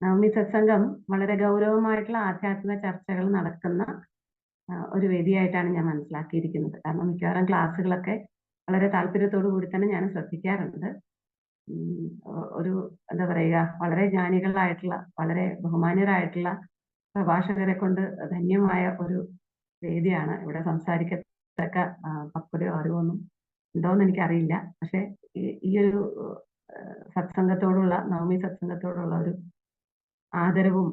നവമി സത്സംഗം വളരെ ഗൗരവമായിട്ടുള്ള ആധ്യാത്മിക ചർച്ചകൾ നടക്കുന്ന ഒരു വേദിയായിട്ടാണ് ഞാൻ മനസ്സിലാക്കിയിരിക്കുന്നത്. കാരണം മിക്കവാറും ക്ലാസ്സുകളൊക്കെ വളരെ താല്പര്യത്തോടു കൂടി തന്നെ ഞാൻ ശ്രദ്ധിക്കാറുണ്ട്. ഒരു എന്താ പറയുക, വളരെ ജ്ഞാനികളായിട്ടുള്ള, വളരെ ബഹുമാന്യരായിട്ടുള്ള പ്രഭാഷകരെ കൊണ്ട് ധന്യമായ ഒരു വേദിയാണ്. ഇവിടെ സംസാരിക്കത്തക്ക പക്വതയോ അറിവൊന്നും ഉണ്ടോയെന്ന് എനിക്കറിയില്ല. പക്ഷെ ഈ ഒരു സത്സംഗത്തോടുള്ള, നവമി സത്സംഗത്തോടുള്ള ഒരു ആദരവും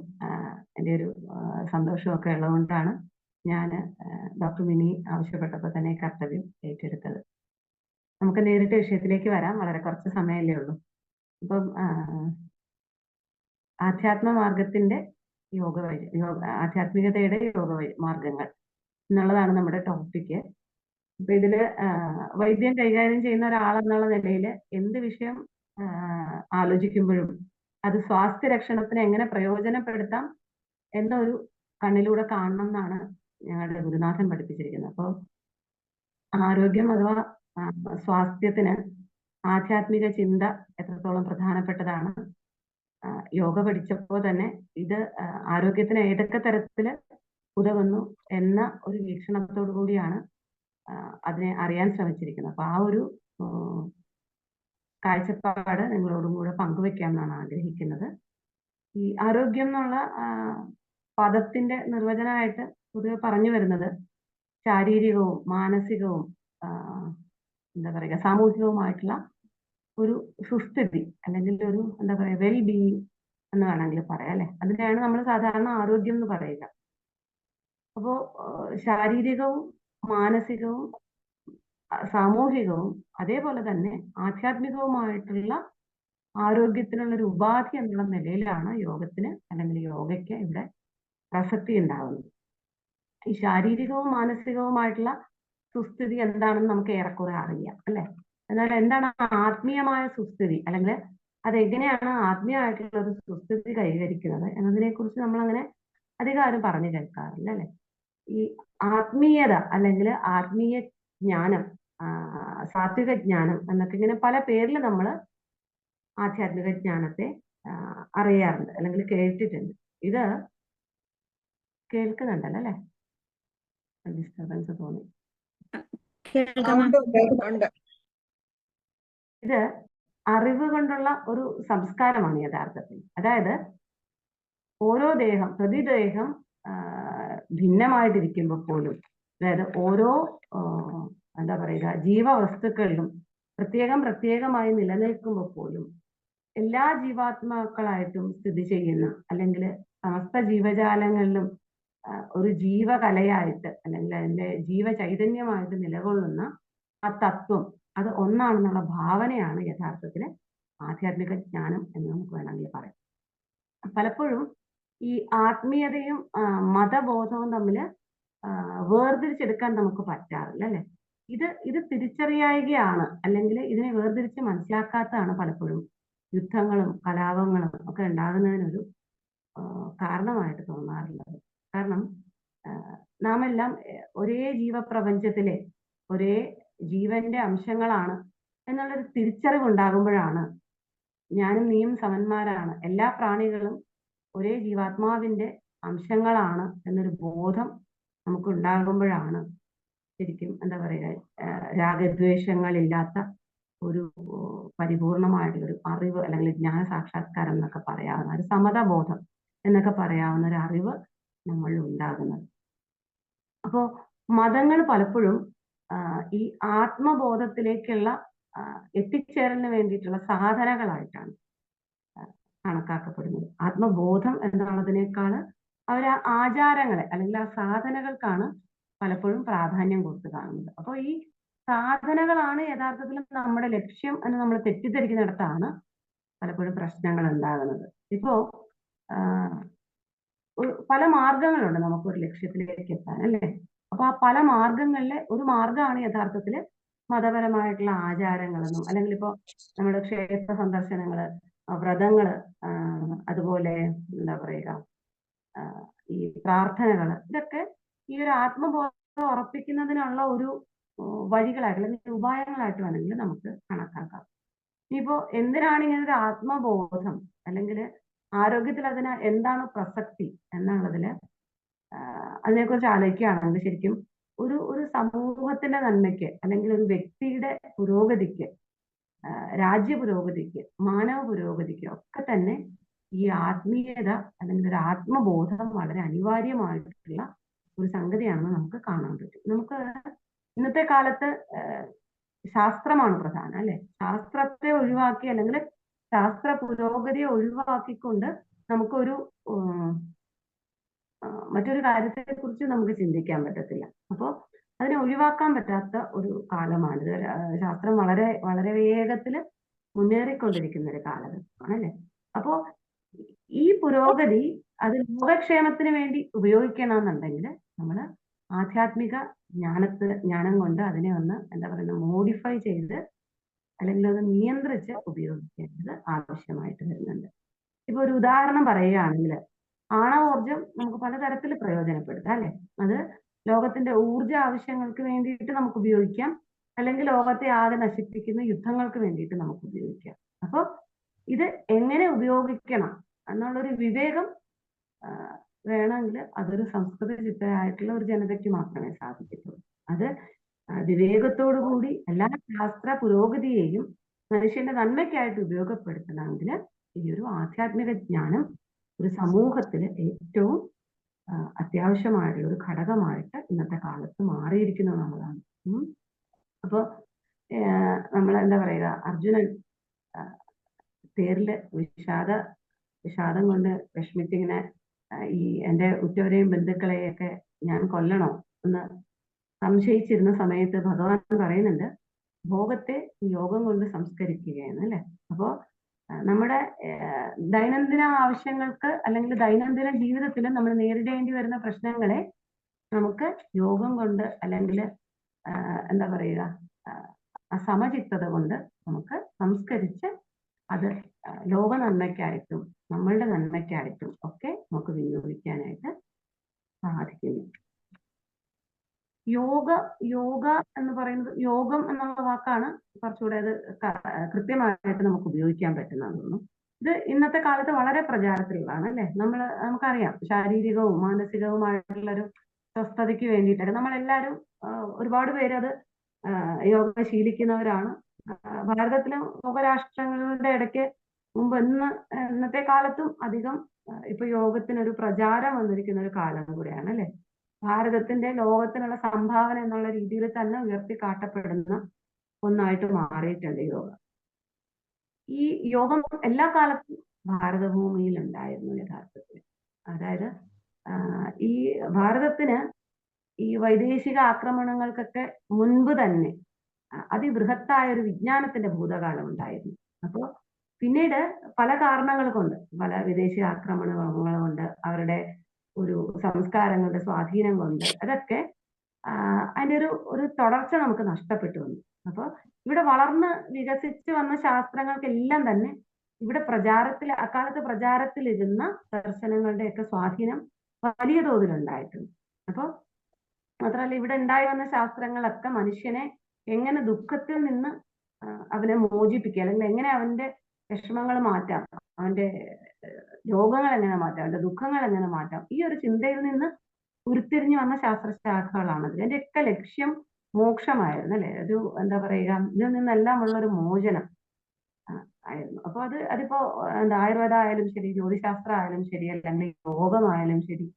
എൻ്റെ ഒരു സന്തോഷവും ഒക്കെ ഉള്ളതുകൊണ്ടാണ് ഞാൻ ഡോക്ടർ മിനി ആവശ്യപ്പെട്ടപ്പോൾ തന്നെ കർത്തവ്യം ഏറ്റെടുത്തത്. നമുക്ക് നേരിട്ട് വിഷയത്തിലേക്ക് വരാം. വളരെ കുറച്ച് സമയമല്ലേ ഉള്ളൂ. അപ്പം ആധ്യാത്മമാർഗത്തിന്റെ ആധ്യാത്മികതയുടെ മാർഗങ്ങൾ എന്നുള്ളതാണ് നമ്മുടെ ടോപ്പിക്ക്. അപ്പൊ ഇതില് വൈദ്യം കൈകാര്യം ചെയ്യുന്ന ഒരാളെന്നുള്ള നിലയിൽ എന്ത് വിഷയം ആലോചിക്കുമ്പോഴും അത് സ്വാസ്ഥ്യ രക്ഷണത്തിന് എങ്ങനെ പ്രയോജനപ്പെടുത്താം എന്നൊരു കണ്ണിലൂടെ കാണണം എന്നാണ് ഞങ്ങളുടെ ഗുരുനാഥൻ പഠിപ്പിച്ചിരിക്കുന്നത്. അപ്പോൾ ആരോഗ്യം അഥവാ സ്വാസ്ഥ്യത്തിന് ആധ്യാത്മിക ചിന്ത എത്രത്തോളം പ്രധാനപ്പെട്ടതാണ്. യോഗ പഠിച്ചപ്പോൾ തന്നെ ഇത് ആരോഗ്യത്തിന് ഏതൊക്കെ തരത്തില് ഉതകുന്നു എന്ന ഒരു വീക്ഷണത്തോടു കൂടിയാണ് അതിനെ അറിയാൻ ശ്രമിച്ചിരിക്കുന്നത്. അപ്പൊ ആ ഒരു കാഴ്ചപ്പാട് നിങ്ങളോടും കൂടെ പങ്കുവെക്കാം എന്നാണ് ആഗ്രഹിക്കുന്നത്. ഈ ആരോഗ്യം എന്നുള്ള പദത്തിന്റെ നിർവചനമായിട്ട് പൊതുവെ പറഞ്ഞു വരുന്നത് ശാരീരികവും മാനസികവും എന്താ പറയുക സാമൂഹികവുമായിട്ടുള്ള ഒരു സുസ്ഥിതി, അല്ലെങ്കിൽ ഒരു എന്താ പറയുക വെൽ ബീയിങ് എന്ന് വേണമെങ്കിൽ പറയാം അല്ലെ. അതിനെയാണ് നമ്മൾ സാധാരണ ആരോഗ്യം എന്ന് പറയുക. അപ്പോ ശാരീരികവും മാനസികവും സാമൂഹികവും അതേപോലെ തന്നെ ആധ്യാത്മികവുമായിട്ടുള്ള ആരോഗ്യത്തിനുള്ള ഒരു ഉപാധി എന്നുള്ള നിലയിലാണ് യോഗത്തിന് അല്ലെങ്കിൽ യോഗയ്ക്ക് ഇവിടെ പ്രസക്തി ഉണ്ടാവുന്നത്. ഈ ശാരീരികവും മാനസികവുമായിട്ടുള്ള സുസ്ഥിതി എന്താണെന്ന് നമുക്ക് ഏറെക്കുറെ അറിയാം അല്ലെ. എന്നാൽ എന്താണ് ആത്മീയമായ സുസ്ഥിതി, അല്ലെങ്കിൽ അതെങ്ങനെയാണ് ആത്മീയമായിട്ടുള്ള ഒരു സുസ്ഥിതി കൈവരിക്കുന്നത് എന്നതിനെ കുറിച്ച് നമ്മൾ അങ്ങനെ അധികം ആരും പറഞ്ഞു കേൾക്കാറില്ല അല്ലെ. ഈ ആത്മീയത അല്ലെങ്കിൽ ആത്മീയ ജ്ഞാനം, സാത്വിക ജ്ഞാനം എന്നൊക്കെ ഇങ്ങനെ പല പേരിൽ നമ്മൾ ആധ്യാത്മിക ജ്ഞാനത്തെ അറിയാറുണ്ട് അല്ലെങ്കിൽ കേട്ടിട്ടുണ്ട്. ഇത് കേൾക്കുന്നുണ്ടല്ലോ അല്ലെ? ഡിസ്റ്റർബൻസ് തോന്നി. ഇത് അറിവ് കൊണ്ടുള്ള ഒരു സംസ്കാരമാണ് യഥാർത്ഥത്തിൽ. അതായത് ഓരോ ദേഹം, പ്രതിദേഹം ഭിന്നമായിട്ടിരിക്കുമ്പോൾ പോലും, അതായത് ഓരോ എന്താ പറയുക ജീവവസ്തുക്കളിലും പ്രത്യേകമായി നിലനിൽക്കുമ്പോൾ പോലും എല്ലാ ജീവാത്മാക്കളായിട്ടും സ്ഥിതി ചെയ്യുന്ന, അല്ലെങ്കിൽ സമസ്ത ജീവജാലങ്ങളിലും ഒരു ജീവകലയായിട്ട് അല്ലെങ്കിൽ അതിന്റെ ജീവചൈതന്യമായിട്ട് നിലകൊള്ളുന്ന ആ തത്വം, അത് ഒന്നാണെന്നുള്ള ഭാവനയാണ് യഥാർത്ഥത്തില് ആധ്യാത്മിക ജ്ഞാനം എന്ന് നമുക്ക് വേണമെങ്കിൽ പറയാം. പലപ്പോഴും ഈ ആത്മീയതയും മതബോധവും തമ്മിൽ വേർതിരിച്ചെടുക്കാൻ നമുക്ക് പറ്റാറില്ല അല്ലെ. ഇത് തിരിച്ചറിയുകയാണ്, അല്ലെങ്കിൽ ഇതിനെ വേർതിരിച്ച് മനസ്സിലാക്കാത്തതാണ് പലപ്പോഴും യുദ്ധങ്ങളും കലാപങ്ങളും ഒക്കെ ഉണ്ടാകുന്നതിനൊരു കാരണമായിട്ട് തോന്നാറുള്ളത്. കാരണം നാം എല്ലാം ഒരേ ജീവപ്രപഞ്ചത്തിലെ ഒരേ ജീവന്റെ അംശങ്ങളാണ് എന്നുള്ളൊരു തിരിച്ചറിവ് ഉണ്ടാകുമ്പോഴാണ്, ഞാനും നീയും സമന്മാരാണ്, എല്ലാ പ്രാണികളും ഒരേ ജീവാത്മാവിന്റെ അംശങ്ങളാണ് എന്നൊരു ബോധം നമുക്ക് ഉണ്ടാകുമ്പോഴാണ് ശരിക്കും എന്താ പറയുക രാഗദ്വേഷങ്ങളില്ലാത്ത ഒരു പരിപൂർണമായിട്ടുള്ള ഒരു അറിവ് അല്ലെങ്കിൽ ജ്ഞാന സാക്ഷാത്കാരം എന്നൊക്കെ പറയാവുന്ന ഒരു സമതാബോധം എന്നൊക്കെ പറയാവുന്ന ഒരു അറിവ് നമ്മളിൽ ഉണ്ടാകുന്നത്. അപ്പോ മതങ്ങൾ പലപ്പോഴും ഈ ആത്മബോധത്തിലേക്കുള്ള എത്തിച്ചേരലിന് വേണ്ടിയിട്ടുള്ള സാധനകളായിട്ടാണ് കണക്കാക്കപ്പെടുന്നത്. ആത്മബോധം എന്നുള്ളതിനേക്കാൾ അവർ ആചാരങ്ങളെ അല്ലെങ്കിൽ ആ സാധനകൾക്കാണ് പലപ്പോഴും പ്രാധാന്യം കൊടുത്തു കാണുന്നത്. അപ്പോൾ ഈ സാധനകളാണ് യഥാർത്ഥത്തിൽ നമ്മുടെ ലക്ഷ്യം എന്ന് നമ്മൾ തെറ്റിദ്ധരിക്കുന്നിടത്താണ് പലപ്പോഴും പ്രശ്നങ്ങൾ ഉണ്ടാകുന്നത്. ഇപ്പോ പല മാർഗങ്ങളുണ്ട് നമുക്കൊരു ലക്ഷ്യത്തിലേക്ക് എത്താൻ അല്ലേ. അപ്പൊ ആ പല മാർഗങ്ങളിലെ ഒരു മാർഗമാണ് യഥാർത്ഥത്തിൽ മതപരമായിട്ടുള്ള ആചാരങ്ങളെന്നും, അല്ലെങ്കിൽ ഇപ്പോ നമ്മുടെ ക്ഷേത്ര സന്ദർശനങ്ങള്, വ്രതങ്ങള്, അതുപോലെ എന്താ പറയുക ഈ പ്രാർത്ഥനകള്, ഇതൊക്കെ ഈ ഒരു ആത്മബോധം ഉറപ്പിക്കുന്നതിനുള്ള ഒരു വഴികളായിട്ട് അല്ലെങ്കിൽ ഉപായങ്ങളായിട്ട് വേണമെങ്കിൽ നമുക്ക് കണക്കാക്കാം. ഇനിയിപ്പോ എന്തിനാണ് ഇങ്ങനെ ഒരു ആത്മബോധം അല്ലെങ്കിൽ ആരോഗ്യത്തിൽ അതിന് എന്താണ് പ്രസക്തി എന്നുള്ളതില് അതിനെക്കുറിച്ച് ആലോചിക്കുകയാണെങ്കിൽ ശരിക്കും ഒരു സമൂഹത്തിന്റെ നന്മയ്ക്ക് അല്ലെങ്കിൽ ഒരു വ്യക്തിയുടെ പുരോഗതിക്ക്, രാജ്യ പുരോഗതിക്ക്, മാനവ പുരോഗതിക്ക് ഒക്കെ തന്നെ ഈ ആത്മീയത അല്ലെങ്കിൽ ഒരു ആത്മബോധം വളരെ അനിവാര്യമായിട്ടുള്ള ഒരു സംഗതിയാണെന്ന് നമുക്ക് കാണാൻ പറ്റും. നമുക്ക് ഇന്നത്തെ കാലത്ത് ശാസ്ത്രമാണ് പ്രധാനം അല്ലെ? ശാസ്ത്രത്തെ ഒഴിവാക്കി അല്ലെങ്കിൽ ശാസ്ത്ര പുരോഗതിയെ ഒഴിവാക്കിക്കൊണ്ട് നമുക്കൊരു മറ്റൊരു കാര്യത്തെ കുറിച്ച് നമുക്ക് ചിന്തിക്കാൻ പറ്റത്തില്ല. അപ്പോൾ അതിനെ ഒഴിവാക്കാൻ പറ്റാത്ത ഒരു കാലമാണിത്. ശാസ്ത്രം വളരെ വളരെ വേഗത്തിൽ മുന്നേറിക്കൊണ്ടിരിക്കുന്ന ഒരു കാലഘട്ടമാണ് അല്ലെ? അപ്പോ ഈ പുരോഗതി അത് ലോകക്ഷേമത്തിന് വേണ്ടി ഉപയോഗിക്കണമെന്നുണ്ടെങ്കിൽ നമ്മൾ ആധ്യാത്മിക ജ്ഞാനം കൊണ്ട് അതിനെ ഒന്ന് എന്താ പറയുന്നത് മോഡിഫൈ ചെയ്ത് അല്ലെങ്കിൽ അത് നിയന്ത്രിച്ച് ഉപയോഗിക്കേണ്ടത് ആവശ്യമായിട്ട് വരുന്നുണ്ട്. ഇപ്പൊ ഒരു ഉദാഹരണം പറയുകയാണെങ്കിൽ ആണവോർജം നമുക്ക് പലതരത്തിൽ പ്രയോജനപ്പെടുത്താം അല്ലെ? അത് ലോകത്തിന്റെ ഊർജ ആവശ്യങ്ങൾക്ക് വേണ്ടിയിട്ട് നമുക്ക് ഉപയോഗിക്കാം, അല്ലെങ്കിൽ ലോകത്തെ ആകെ നശിപ്പിക്കുന്ന യുദ്ധങ്ങൾക്ക് വേണ്ടിയിട്ട് നമുക്ക് ഉപയോഗിക്കാം. അപ്പൊ ഇത് എങ്ങനെ ഉപയോഗിക്കണം എന്നുള്ളൊരു വിവേകം വേണമെങ്കിൽ അതൊരു സംസ്കൃത ചിത്തരായിട്ടുള്ള ഒരു ജനതയ്ക്ക് മാത്രമേ സാധിക്കത്തുള്ളൂ. അത് വിവേകത്തോടു കൂടി എല്ലാ ശാസ്ത്ര പുരോഗതിയെയും മനുഷ്യന്റെ നന്മയ്ക്കായിട്ട് ഉപയോഗപ്പെടുത്തണമെങ്കിൽ ഈ ഒരു ആധ്യാത്മിക ജ്ഞാനം ഒരു സമൂഹത്തിന് ഏറ്റവും അത്യാവശ്യമായിട്ടുള്ള ഒരു ഘടകമായിട്ട് ഇന്നത്തെ കാലത്ത് മാറിയിരിക്കുന്നു എന്നുള്ളതാണ്. അപ്പൊ നമ്മൾ എന്താ പറയുക, അർജുനൻ പേരില് വിഷാദം കൊണ്ട് വിഷമിച്ചിങ്ങനെ ഈ എന്റെ ഉറ്റവരെയും ബന്ധുക്കളെയൊക്കെ ഞാൻ കൊല്ലണോ എന്ന് സംശയിച്ചിരുന്ന സമയത്ത് ഭഗവാൻ പറയുന്നുണ്ട്, ഭോഗത്തെ യോഗം കൊണ്ട് സംസ്കരിക്കുകയാണ് അല്ലെ? അപ്പോ നമ്മുടെ ദൈനംദിന ആവശ്യങ്ങൾക്ക് അല്ലെങ്കിൽ ദൈനംദിന ജീവിതത്തിൽ നമ്മൾ നേരിടേണ്ടി വരുന്ന പ്രശ്നങ്ങളെ നമുക്ക് യോഗം കൊണ്ട് അല്ലെങ്കിൽ എന്താ പറയുക സമചിത്തത കൊണ്ട് നമുക്ക് സംസ്കരിച്ച് അത് ലോക നന്മയ്ക്കായിട്ടും നമ്മളുടെ നന്മയ്ക്കായിട്ടും ഒക്കെ നമുക്ക് വിനിയോഗിക്കാനായിട്ട് സാധിക്കുന്നു. യോഗ എന്ന് പറയുന്നത്, യോഗം എന്നുള്ള വാക്കാണ് കുറച്ചുകൂടെ അത് കൃത്യമായിട്ട് നമുക്ക് ഉപയോഗിക്കാൻ പറ്റുന്നതെന്നു. ഇത് ഇന്നത്തെ കാലത്ത് വളരെ പ്രചാരത്തിലുള്ളതാണ് അല്ലെ? നമുക്കറിയാം ശാരീരികവും മാനസികവുമായിട്ടുള്ള ഒരു സ്വസ്ഥതയ്ക്ക് വേണ്ടിയിട്ടൊക്കെ നമ്മളെല്ലാവരും ഒരുപാട് പേര് അത് യോഗ ശീലിക്കുന്നവരാണ്. ഭാരതത്തിലും ലോകരാഷ്ട്രങ്ങളുടെ ഇടയ്ക്ക് മുമ്പ് ഇന്നത്തെ കാലത്തും അധികം ഇപ്പൊ യോഗത്തിനൊരു പ്രചാരം വന്നിരിക്കുന്ന ഒരു കാലം കൂടെയാണ് അല്ലെ? ഭാരതത്തിന്റെ ലോകത്തിനുള്ള സംഭാവന എന്നുള്ള രീതിയിൽ തന്നെ ഉയർത്തി കാട്ടപ്പെടുന്ന ഒന്നായിട്ട് മാറിയിട്ടുണ്ട് യോഗ. ഈ യോഗം എല്ലാ കാലത്തും ഭാരതഭൂമിയിൽ ഉണ്ടായിരുന്നു യഥാർത്ഥത്തിൽ. അതായത് ഈ ഭാരതത്തിന് ഈ വൈദേശിക ആക്രമണങ്ങൾക്കൊക്കെ മുൻപ് തന്നെ അതിബൃഹത്തായ ഒരു വിജ്ഞാനത്തിന്റെ ഭൂതകാലം ഉണ്ടായിരുന്നു. അപ്പോ പിന്നീട് പല കാരണങ്ങൾ കൊണ്ട്, പല വിദേശ ആക്രമണങ്ങൾ കൊണ്ട്, അവരുടെ ഒരു സംസ്കാരങ്ങളുടെ സ്വാധീനം കൊണ്ട് അതൊക്കെ അതിന്റെ ഒരു തുടർച്ച നമുക്ക് നഷ്ടപ്പെട്ടു വന്നു. അപ്പൊ ഇവിടെ വളർന്ന് വികസിച്ച് വന്ന ശാസ്ത്രങ്ങൾക്കെല്ലാം തന്നെ ഇവിടെ അക്കാലത്ത് പ്രചാരത്തിലിരുന്ന ദർശനങ്ങളുടെയൊക്കെ സ്വാധീനം വലിയ തോതിലുണ്ടായിട്ടുണ്ട്. അപ്പൊ മാത്രമല്ല ഇവിടെ ഉണ്ടായി വന്ന ശാസ്ത്രങ്ങളൊക്കെ മനുഷ്യനെ എങ്ങനെ ദുഃഖത്തിൽ നിന്ന് അവനെ മോചിപ്പിക്കുക, അല്ലെങ്കിൽ എങ്ങനെ അവന്റെ വിഷമങ്ങൾ മാറ്റാം, അവന്റെ രോഗങ്ങൾ എങ്ങനെ മാറ്റാം, അവന്റെ ദുഃഖങ്ങൾ എങ്ങനെ മാറ്റാം, ഈ ഒരു ചിന്തയിൽ നിന്ന് ഉരുത്തിരിഞ്ഞു വന്ന ശാസ്ത്രശാഖകളാണ്. ഇതിന്റെയൊക്കെ ലക്ഷ്യം മോക്ഷമായിരുന്നു അല്ലെ? ഒരു എന്താ പറയുക, ഇതിൽ നിന്നെല്ലാം ഉള്ള ഒരു മോചനം ആയിരുന്നു. അപ്പൊ അതിപ്പോ ആയുർവേദ ആയാലും ശരി, ജ്യോതിശാസ്ത്രം ആയാലും ശരി, അല്ലെങ്കിൽ യോഗമായാലും ശരി,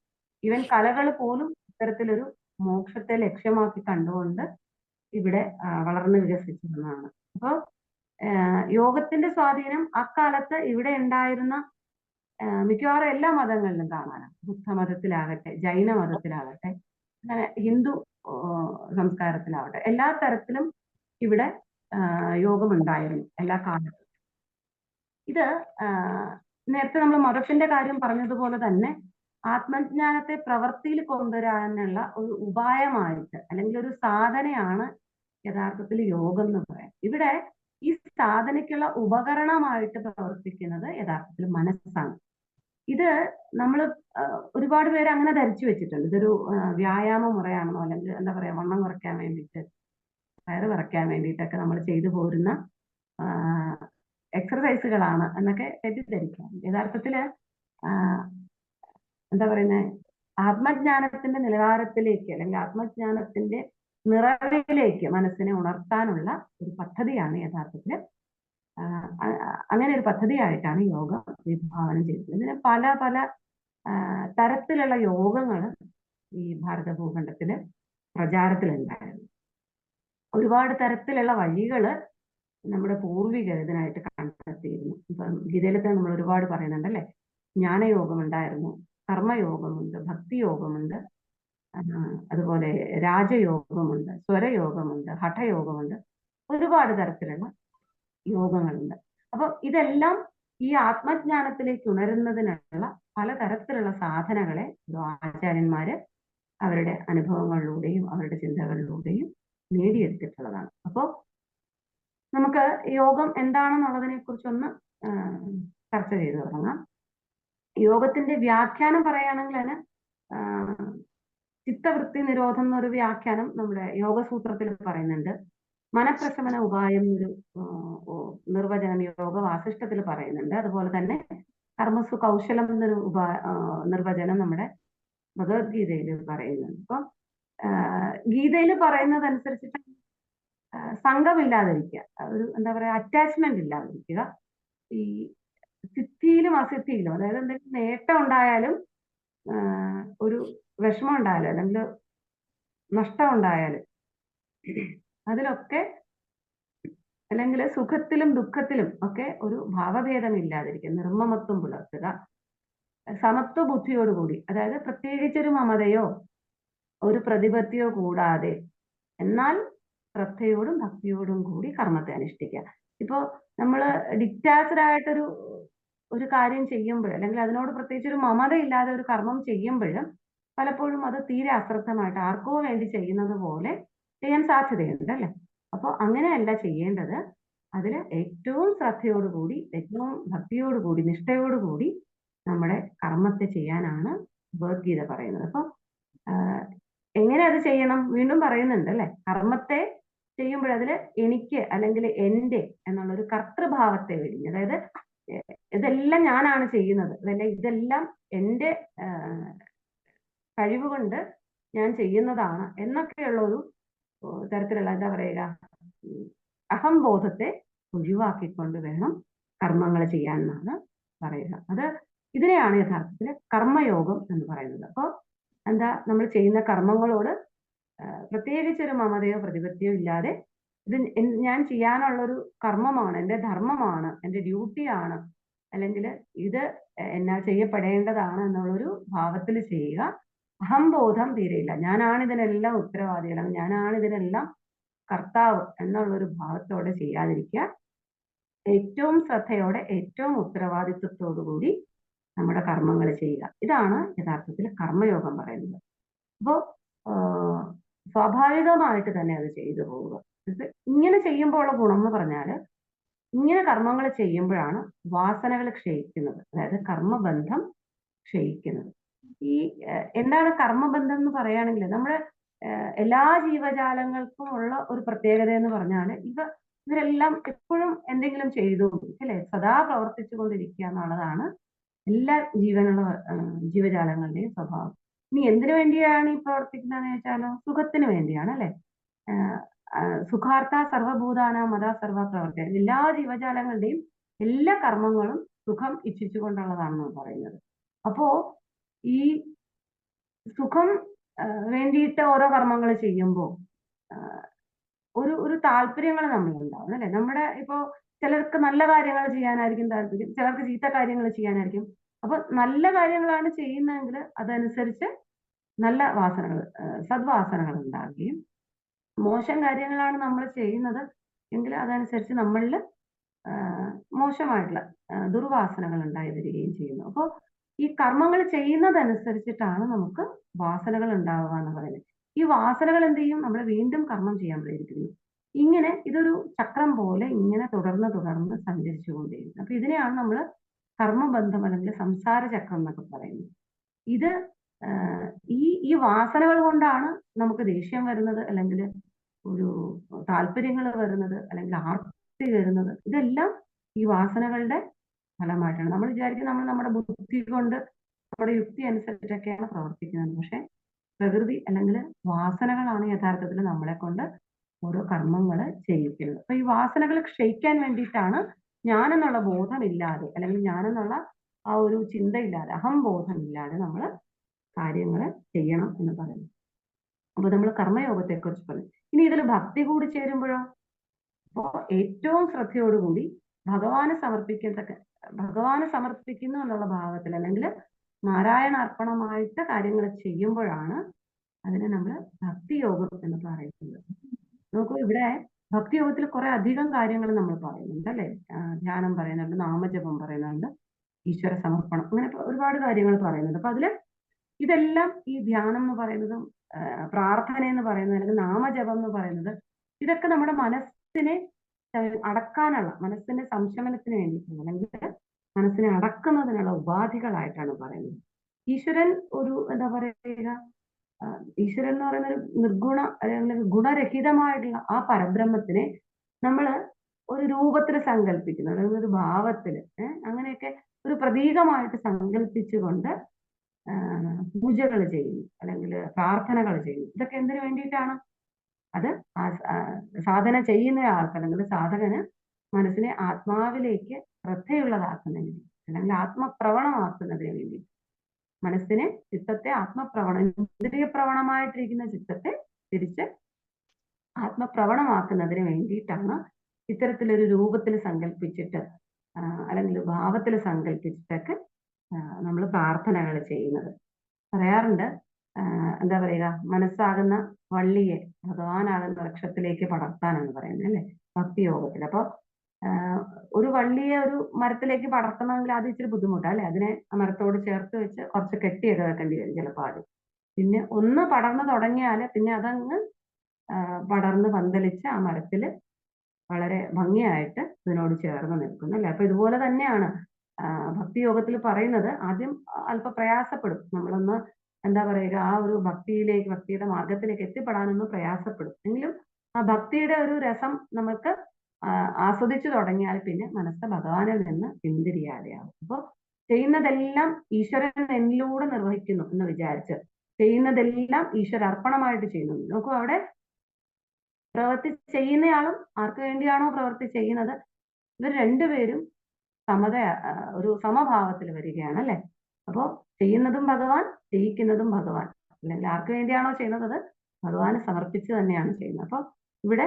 ഈവൻ കലകൾ പോലും ഇത്തരത്തിലൊരു മോക്ഷത്തെ ലക്ഷ്യമാക്കി കണ്ടുകൊണ്ട് ഇവിടെ വളർന്നു വികസിച്ചിരുന്നതാണ്. അപ്പോ യോഗത്തിന്റെ സ്വാധീനം അക്കാലത്ത് ഇവിടെ ഉണ്ടായിരുന്ന മിക്കവാറും എല്ലാ മതങ്ങളിലും കാണാനാണ്. ബുദ്ധമതത്തിലാകട്ടെ, ജൈന മതത്തിലാകട്ടെ, അങ്ങനെ ഹിന്ദു സംസ്കാരത്തിലാവട്ടെ, എല്ലാ തരത്തിലും ഇവിടെ യോഗമുണ്ടായിരുന്നു എല്ലാ കാലത്തും. ഇത് നേരത്തെ നമ്മൾ മതത്തിന്റെ കാര്യം പറഞ്ഞതുപോലെ തന്നെ ആത്മജ്ഞാനത്തെ പ്രവൃത്തിയിൽ കൊണ്ടുവരാനുള്ള ഒരു ഉപായമായിട്ട് അല്ലെങ്കിൽ ഒരു സാധനയാണ് യഥാർത്ഥത്തിൽ യോഗം എന്ന് പറയാം. ഇവിടെ ഈ സാധനയ്ക്കുള്ള ഉപകരണമായിട്ട് പ്രവർത്തിക്കുന്നത് യഥാർത്ഥത്തിൽ മനസ്സാണ്. ഇത് നമ്മൾ ഒരുപാട് പേര് അങ്ങനെ ധരിച്ചു വെച്ചിട്ടുണ്ട്. ഇതൊരു വ്യായാമ മുറയാണെന്നോ, അല്ലെങ്കിൽ എന്താ പറയാ, വണ്ണം കുറയ്ക്കാൻ വേണ്ടിയിട്ട്, വയറ് കുറയ്ക്കാൻ വേണ്ടിയിട്ടൊക്കെ നമ്മൾ ചെയ്തു പോരുന്ന എക്സർസൈസുകളാണ് എന്നൊക്കെ തെറ്റിദ്ധരിക്കാം. യഥാർത്ഥത്തില് എന്താ പറയുന്നത്, ആത്മജ്ഞാനത്തിന്റെ നിലവാരത്തിലേക്ക് അല്ലെങ്കിൽ ആത്മജ്ഞാനത്തിന്റെ നിറവിലേക്ക് മനസ്സിനെ ഉണർത്താനുള്ള ഒരു പദ്ധതിയാണ് യഥാർത്ഥത്തില്. അങ്ങനെ ഒരു പദ്ധതിയായിട്ടാണ് യോഗ വിഭാവനം ചെയ്തത്. ഇതിന് പല പല തരത്തിലുള്ള യോഗങ്ങൾ ഈ ഭാരത ഭൂഖണ്ഡത്തില് പ്രചാരത്തിലുണ്ടായിരുന്നു. ഒരുപാട് തരത്തിലുള്ള വഴികള് നമ്മുടെ പൂർവികർ ഇതിനായിട്ട് കണ്ടെത്തിയിരുന്നു. ഇപ്പം ഗീതയിലൊക്കെ നമ്മൾ ഒരുപാട് പറയുന്നുണ്ട് അല്ലെ. ജ്ഞാനയോഗം ഉണ്ടായിരുന്നു, കർമ്മയോഗമുണ്ട്, ഭക്തിയോഗമുണ്ട്, അതുപോലെ രാജയോഗമുണ്ട്, സ്വരയോഗമുണ്ട്, ഹഠയോഗമുണ്ട്, ഒരുപാട് തരത്തിലുള്ള യോഗങ്ങളുണ്ട്. അപ്പൊ ഇതെല്ലാം ഈ ആത്മജ്ഞാനത്തിലേക്ക് ഉണരുന്നതിനുള്ള പലതരത്തിലുള്ള സാധനങ്ങളെ ആചാര്യന്മാര് അവരുടെ അനുഭവങ്ങളിലൂടെയും അവരുടെ ചിന്തകളിലൂടെയും നേടിയെടുത്തിട്ടുള്ളതാണ്. അപ്പോ നമുക്ക് യോഗം എന്താണെന്നുള്ളതിനെ കുറിച്ചൊന്ന് ചർച്ച ചെയ്തു തുടങ്ങാം. യോഗത്തിന്റെ വ്യാഖ്യാനം പറയുകയാണെങ്കിൽ അതിന് ചിത്തവൃത്തി നിരോധം എന്നൊരു വ്യാഖ്യാനം നമ്മുടെ യോഗസൂത്രത്തിൽ പറയുന്നുണ്ട്. മനഃപ്രശമന ഉപായം ഒരു നിർവചനം യോഗ വാസിഷ്ഠത്തിൽ പറയുന്നുണ്ട്. അതുപോലെ തന്നെ കർമ്മസു കൗശലം എന്നൊരു നിർവചനം നമ്മുടെ ഭഗവത്ഗീതയിൽ പറയുന്നുണ്ട്. അപ്പം ഗീതയിൽ പറയുന്നത് അനുസരിച്ചിട്ട് സംഘമില്ലാതിരിക്കുക, ഒരു എന്താ പറയാ അറ്റാച്ച്മെന്റ് ഇല്ലാതിരിക്കുക. ഈ സിദ്ധിയിലും അസിദ്ധിയിലും, അതായത് എന്തെങ്കിലും നേട്ടം ഉണ്ടായാലും ഒരു വിഷമം ഉണ്ടായാലും അല്ലെങ്കിൽ നഷ്ടം ഉണ്ടായാലും അതിലൊക്കെ, അല്ലെങ്കിൽ സുഖത്തിലും ദുഃഖത്തിലും ഒക്കെ ഒരു ഭാവഭേദം ഇല്ലാതിരിക്കുക, നിർമ്മമത്വം പുലർത്തുക, സമത്വ ബുദ്ധിയോടുകൂടി, അതായത് പ്രത്യേകിച്ചൊരു മമതയോ ഒരു പ്രതിപത്തിയോ കൂടാതെ എന്നാൽ ശ്രദ്ധയോടും ഭക്തിയോടും കൂടി കർമ്മത്തെ അനുഷ്ഠിക്കുക. ഇപ്പോ നമ്മൾ ഡിറ്റാച്ച്ഡ് ആയിട്ടൊരു ഒരു കാര്യം ചെയ്യുമ്പോൾ, അല്ലെങ്കിൽ അതിനോട് പ്രത്യേകിച്ച് ഒരു മമത ഇല്ലാതെ ഒരു കർമ്മം ചെയ്യുമ്പോഴും പലപ്പോഴും അത് തീരെ അശ്രദ്ധമായിട്ട് ആർക്കോ വേണ്ടി ചെയ്യുന്നത് പോലെ ചെയ്യാൻ സാധ്യതയുണ്ട് അല്ലെ. അപ്പോൾ അങ്ങനെയല്ല ചെയ്യേണ്ടത്. അതില് ഏറ്റവും ശ്രദ്ധയോടുകൂടി, ഏറ്റവും ഭക്തിയോടുകൂടി, നിഷ്ഠയോടുകൂടി നമ്മുടെ കർമ്മത്തെ ചെയ്യാനാണ് ഭഗവത്ഗീത പറയുന്നത്. അപ്പൊ എങ്ങനെ അത് ചെയ്യണം വീണ്ടും പറയുന്നുണ്ട് അല്ലെ. കർമ്മത്തെ ചെയ്യുമ്പോൾ അതില് എനിക്ക് അല്ലെങ്കിൽ എന്റെ എന്നുള്ളൊരു കർത്തൃഭാവത്തെ വെടിഞ്ഞ്, അതായത് ഇതെല്ലാം ഞാനാണ് ചെയ്യുന്നത്, അതല്ല ഇതെല്ലാം എന്റെ കഴിവുകൊണ്ട് ഞാൻ ചെയ്യുന്നതാണ് എന്നൊക്കെയുള്ള ഒരു തരത്തിലുള്ള എന്താ പറയുക അഹംബോധത്തെ ഒഴിവാക്കിക്കൊണ്ട് വേണം കർമ്മങ്ങൾ ചെയ്യാൻ എന്നാണ് പറയുക. അത് ഇതിനെയാണ് യഥാർത്ഥത്തിൽ കർമ്മയോഗം എന്ന് പറയുന്നത്. അപ്പോൾ എന്താ, നമ്മൾ ചെയ്യുന്ന കർമ്മങ്ങളോട് പ്രത്യേകിച്ചൊരു മമതയോ പ്രതിപത്തിയോ ഇല്ലാതെ ഇത് ഞാൻ ചെയ്യാനുള്ളൊരു കർമ്മമാണ്, എൻ്റെ ധർമ്മമാണ്, എൻ്റെ ഡ്യൂട്ടിയാണ്, അല്ലെങ്കിൽ ഇത് എന്നാ ചെയ്യപ്പെടേണ്ടതാണ് എന്നുള്ളൊരു ഭാവത്തിൽ ചെയ്യുക. അഹംബോധം തീരെയില്ല, ഞാനാണ് ഇതിനെല്ലാം ഉത്തരവാദി, അല്ലെങ്കിൽ ഞാനാണ് ഇതിനെല്ലാം കർത്താവ് എന്നുള്ളൊരു ഭാവത്തോടെ ചെയ്യാതിരിക്കുക. ഏറ്റവും ശ്രദ്ധയോടെ ഏറ്റവും ഉത്തരവാദിത്വത്തോടു കൂടി നമ്മുടെ കർമ്മങ്ങൾ ചെയ്യുക. ഇതാണ് യഥാർത്ഥത്തിൽ കർമ്മയോഗം പറയുന്നത്. അപ്പോൾ സ്വാഭാവികമായിട്ട് തന്നെ അത് ചെയ്തു പോവുക. ഇങ്ങനെ ചെയ്യുമ്പോൾ ഉള്ള ഗുണം എന്ന് പറഞ്ഞാൽ, ഇങ്ങനെ കർമ്മങ്ങൾ ചെയ്യുമ്പോഴാണ് വാസനകൾ ക്ഷയിക്കുന്നത്, അതായത് കർമ്മബന്ധം ക്ഷയിക്കുന്നത്. ഈ എന്താണ് കർമ്മബന്ധം എന്ന് പറയുകയാണെങ്കിൽ, നമ്മുടെ എല്ലാ ജീവജാലങ്ങൾക്കും ഉള്ള ഒരു പ്രത്യേകത എന്ന് പറഞ്ഞാൽ ഇവരെല്ലാം എപ്പോഴും എന്തെങ്കിലും ചെയ്തു അല്ലെ, സദാ പ്രവർത്തിച്ചു കൊണ്ടിരിക്കുക എന്നുള്ളതാണ് എല്ലാ ജീവജാലങ്ങളുടെയും സ്വഭാവം. ഇനി എന്തിനു വേണ്ടിയാണ് ഈ പ്രവർത്തിക്കുന്നതെന്ന് വെച്ചാലോ, സുഖത്തിന് വേണ്ടിയാണ് അല്ലെ. സുഖാർത്ഥ സർവഭൂതാന മത സർവ പ്രവർത്തി, എല്ലാ ജീവജാലങ്ങളുടെയും എല്ലാ കർമ്മങ്ങളും സുഖം ഇച്ഛിച്ചുകൊണ്ടുള്ളതാണെന്ന് പറയുന്നത്. അപ്പോ ഈ സുഖം വേണ്ടിയിട്ട് ഓരോ കർമ്മങ്ങൾ ചെയ്യുമ്പോൾ ഒരു താല്പര്യങ്ങൾ നമ്മളുണ്ടാവും അല്ലെ. നമ്മുടെ ഇപ്പോ ചിലർക്ക് നല്ല കാര്യങ്ങൾ ചെയ്യാനായിരിക്കും താല്പര്യം, ചിലർക്ക് ചീത്ത കാര്യങ്ങൾ ചെയ്യാനായിരിക്കും. അപ്പൊ നല്ല കാര്യങ്ങളാണ് ചെയ്യുന്നതെങ്കിൽ അതനുസരിച്ച് നല്ല വാസനകൾ, സദ്വാസനകൾ ഉണ്ടാകുകയും, മോശം കാര്യങ്ങളാണ് നമ്മൾ ചെയ്യുന്നത് എങ്കിൽ അതനുസരിച്ച് നമ്മളിൽ മോശമായിട്ടുള്ള ദുർവാസനകൾ ഉണ്ടായി വരികയും ചെയ്യുന്നു. അപ്പോൾ ഈ കർമ്മങ്ങൾ ചെയ്യുന്നതനുസരിച്ചിട്ടാണ് നമുക്ക് വാസനകൾ ഉണ്ടാവുക എന്ന് പറയുന്നത്. ഈ വാസനകൾ എന്ത് ചെയ്യും, നമ്മൾ വീണ്ടും കർമ്മം ചെയ്യാൻ പ്രേരിപ്പിക്കുന്നു. ഇങ്ങനെ ഇതൊരു ചക്രം പോലെ ഇങ്ങനെ തുടർന്ന് തുടർന്ന് സഞ്ചരിച്ചു കൊണ്ടിരിക്കുന്നു. അപ്പൊ ഇതിനെയാണ് നമ്മൾ കർമ്മബന്ധം അല്ലെങ്കിൽ സംസാര ചക്രം എന്നൊക്കെ പറയുന്നത്. ഇത് ഈ വാസനകൾ കൊണ്ടാണ് നമുക്ക് ദേഷ്യം വരുന്നത്, അല്ലെങ്കിൽ ഒരു താല്പര്യങ്ങൾ വരുന്നത്, അല്ലെങ്കിൽ ആർത്തി വരുന്നത്. ഇതെല്ലാം ഈ വാസനകളുടെ ഫലമായിട്ടാണ്. നമ്മൾ വിചാരിക്കും നമ്മൾ നമ്മുടെ ബുദ്ധി കൊണ്ട് നമ്മുടെ യുക്തി അനുസരിച്ചിട്ടൊക്കെയാണ് പ്രവർത്തിക്കുന്നത്. പക്ഷെ പ്രകൃതി അല്ലെങ്കിൽ വാസനകളാണ് യഥാർത്ഥത്തിൽ നമ്മളെ കൊണ്ട് ഓരോ കർമ്മങ്ങൾ ചെയ്യിക്കുന്നത്. അപ്പൊ ഈ വാസനകൾ ക്ഷയിക്കാൻ വേണ്ടിയിട്ടാണ് ഞാനെന്നുള്ള ബോധമില്ലാതെ അല്ലെങ്കിൽ ഞാനെന്നുള്ള ആ ഒരു ചിന്തയില്ലാതെ അഹംബോധമില്ലാതെ നമ്മൾ കാര്യങ്ങൾ ചെയ്യണം എന്ന് പറയുന്നു. അപ്പൊ നമ്മൾ കർമ്മയോഗത്തെ കുറിച്ച് പറഞ്ഞു. ഇനി ഇതിൽ ഭക്തി കൂടി ചേരുമ്പോഴോ, അപ്പോ ഏറ്റവും ശ്രദ്ധയോടുകൂടി ഭഗവാന് സമർപ്പിക്കുന്നു എന്നുള്ള ഭാവത്തിൽ അല്ലെങ്കിൽ നാരായണ അർപ്പണമായിട്ട് കാര്യങ്ങൾ ചെയ്യുമ്പോഴാണ് അതിനെ നമ്മൾ ഭക്തിയോഗം എന്ന് പറയുന്നത്. നോക്കൂ, ഇവിടെ ഭക്തിയോഗത്തിൽ കുറെ അധികം കാര്യങ്ങൾ നമ്മൾ പറയുന്നുണ്ട് അല്ലെ. ധ്യാനം പറയുന്നുണ്ട്, നാമജപം പറയുന്നുണ്ട്, ഈശ്വര സമർപ്പണം, അങ്ങനെ ഒരുപാട് കാര്യങ്ങൾ പറയുന്നുണ്ട്. അപ്പൊ അതില് ഇതെല്ലാം ഈ ധ്യാനം എന്ന് പറയുന്നതും പ്രാർത്ഥന എന്ന് പറയുന്നത് അല്ലെങ്കിൽ നാമജപം എന്ന് പറയുന്നത് ഇതൊക്കെ നമ്മുടെ മനസ്സിനെ അടക്കാനുള്ള, മനസ്സിന്റെ സംശമനത്തിന് വേണ്ടിയിട്ടുള്ള അല്ലെങ്കിൽ മനസ്സിനെ അടക്കുന്നതിനുള്ള ഉപാധികളായിട്ടാണ് പറയുന്നത്. ഈശ്വരൻ ഒരു എന്താ പറയുക, ഈശ്വരൻ എന്ന് പറയുന്ന ഒരു നിർഗുണ അല്ലെങ്കിൽ ഗുണരഹിതമായിട്ടുള്ള ആ പരബ്രഹ്മത്തിനെ നമ്മള് ഒരു രൂപത്തിൽ സങ്കല്പിക്കുന്നു, അല്ലെങ്കിൽ ഒരു ഭാവത്തില് അങ്ങനെയൊക്കെ ഒരു പ്രതീകമായിട്ട് സങ്കല്പിച്ചുകൊണ്ട് പൂജകൾ ചെയ്യുന്നു അല്ലെങ്കിൽ പ്രാർത്ഥനകൾ ചെയ്യുന്നു. ഇതൊക്കെ എന്തിനു വേണ്ടിയിട്ടാണ്? അത് സാധന ചെയ്യുന്ന ആൾക്ക് അല്ലെങ്കിൽ സാധകന് മനസ്സിനെ ആത്മാവിലേക്ക് ശ്രദ്ധയുള്ളതാക്കുന്നതിന് വേണ്ടി അല്ലെങ്കിൽ ആത്മപ്രവണമാക്കുന്നതിന് വേണ്ടി, മനസ്സിനെ ചിത്തത്തെ ഇന്ദ്രിയ പ്രവണമായിട്ടിരിക്കുന്ന ചിത്തത്തെ തിരിച്ച് ആത്മപ്രവണമാക്കുന്നതിന് വേണ്ടിയിട്ടാണ് ഇത്തരത്തിലൊരു രൂപത്തിൽ സങ്കല്പിച്ചിട്ട് അല്ലെങ്കിൽ ഭാവത്തിൽ സങ്കല്പിച്ചിട്ടൊക്കെ നമ്മൾ പ്രാർത്ഥനകൾ ചെയ്യുന്നത്. പറയാറുണ്ട്, എന്താ പറയുക, മനസ്സാകുന്ന വള്ളിയെ ഭഗവാനാകുന്ന വൃക്ഷത്തിലേക്ക് പടർത്താനാണ് പറയുന്നത് അല്ലെ ഭക്തിയോഗത്തിൽ. അപ്പൊ ഒരു വള്ളിയെ ഒരു മരത്തിലേക്ക് പടർത്തണമെങ്കിൽ ആദ്യം ഇച്ചിരി ബുദ്ധിമുട്ടാണ് അല്ലെ. അതിനെ മരത്തോട് ചേർത്ത് വെച്ച് കുറച്ച് കെട്ടിയൊക്കെ വെക്കേണ്ടി വരും ചിലപ്പോൾ ആദ്യം. പിന്നെ ഒന്ന് പടർന്നു തുടങ്ങിയാൽ പിന്നെ അതങ്ങ് പടർന്ന് പന്തലിച്ച് ആ മരത്തില് വളരെ ഭംഗിയായിട്ട് ഇതിനോട് ചേർന്ന് നിൽക്കുന്നു അല്ലെ. അപ്പൊ ഇതുപോലെ തന്നെയാണ് ഭക്തിയോഗത്തിൽ പറയുന്നത്. ആദ്യം അല്പം പ്രയാസപ്പെടും, നമ്മളൊന്ന് എന്താ പറയുക, ആ ഒരു ഭക്തിയുടെ മാർഗത്തിലേക്ക് എത്തിപ്പെടാനൊന്ന് പ്രയാസപ്പെടും. എങ്കിലും ആ ഭക്തിയുടെ ഒരു രസം നമുക്ക് ആസ്വദിച്ചു തുടങ്ങിയാൽ പിന്നെ മനസ്സ് ഭഗവാനിൽ നിന്ന് പിന്തിരിയാതെയാവും. അപ്പൊ ചെയ്യുന്നതെല്ലാം ഈശ്വരൻ എന്നിലൂടെ നിർവഹിക്കുന്നു എന്ന് വിചാരിച്ച് ചെയ്യുന്നതെല്ലാം ഈശ്വര അർപ്പണമായിട്ട് ചെയ്യുന്നു. നോക്കൂ, അവിടെ പ്രവൃത്തി ചെയ്യുന്നയാളും ആർക്ക് വേണ്ടിയാണോ പ്രവൃത്തി ചെയ്യുന്നത്, ഇവർ രണ്ടുപേരും ഒരു സമഭാവത്തിൽ വരികയാണ് അല്ലെ. അപ്പോ ചെയ്യുന്നതും ഭഗവാൻ, ചെയ്യിക്കുന്നതും ഭഗവാൻ, അല്ലെങ്കിൽ ആർക്ക് വേണ്ടിയാണോ ചെയ്യുന്നത് അത് ഭഗവാന് സമർപ്പിച്ച് തന്നെയാണ് ചെയ്യുന്നത്. അപ്പൊ ഇവിടെ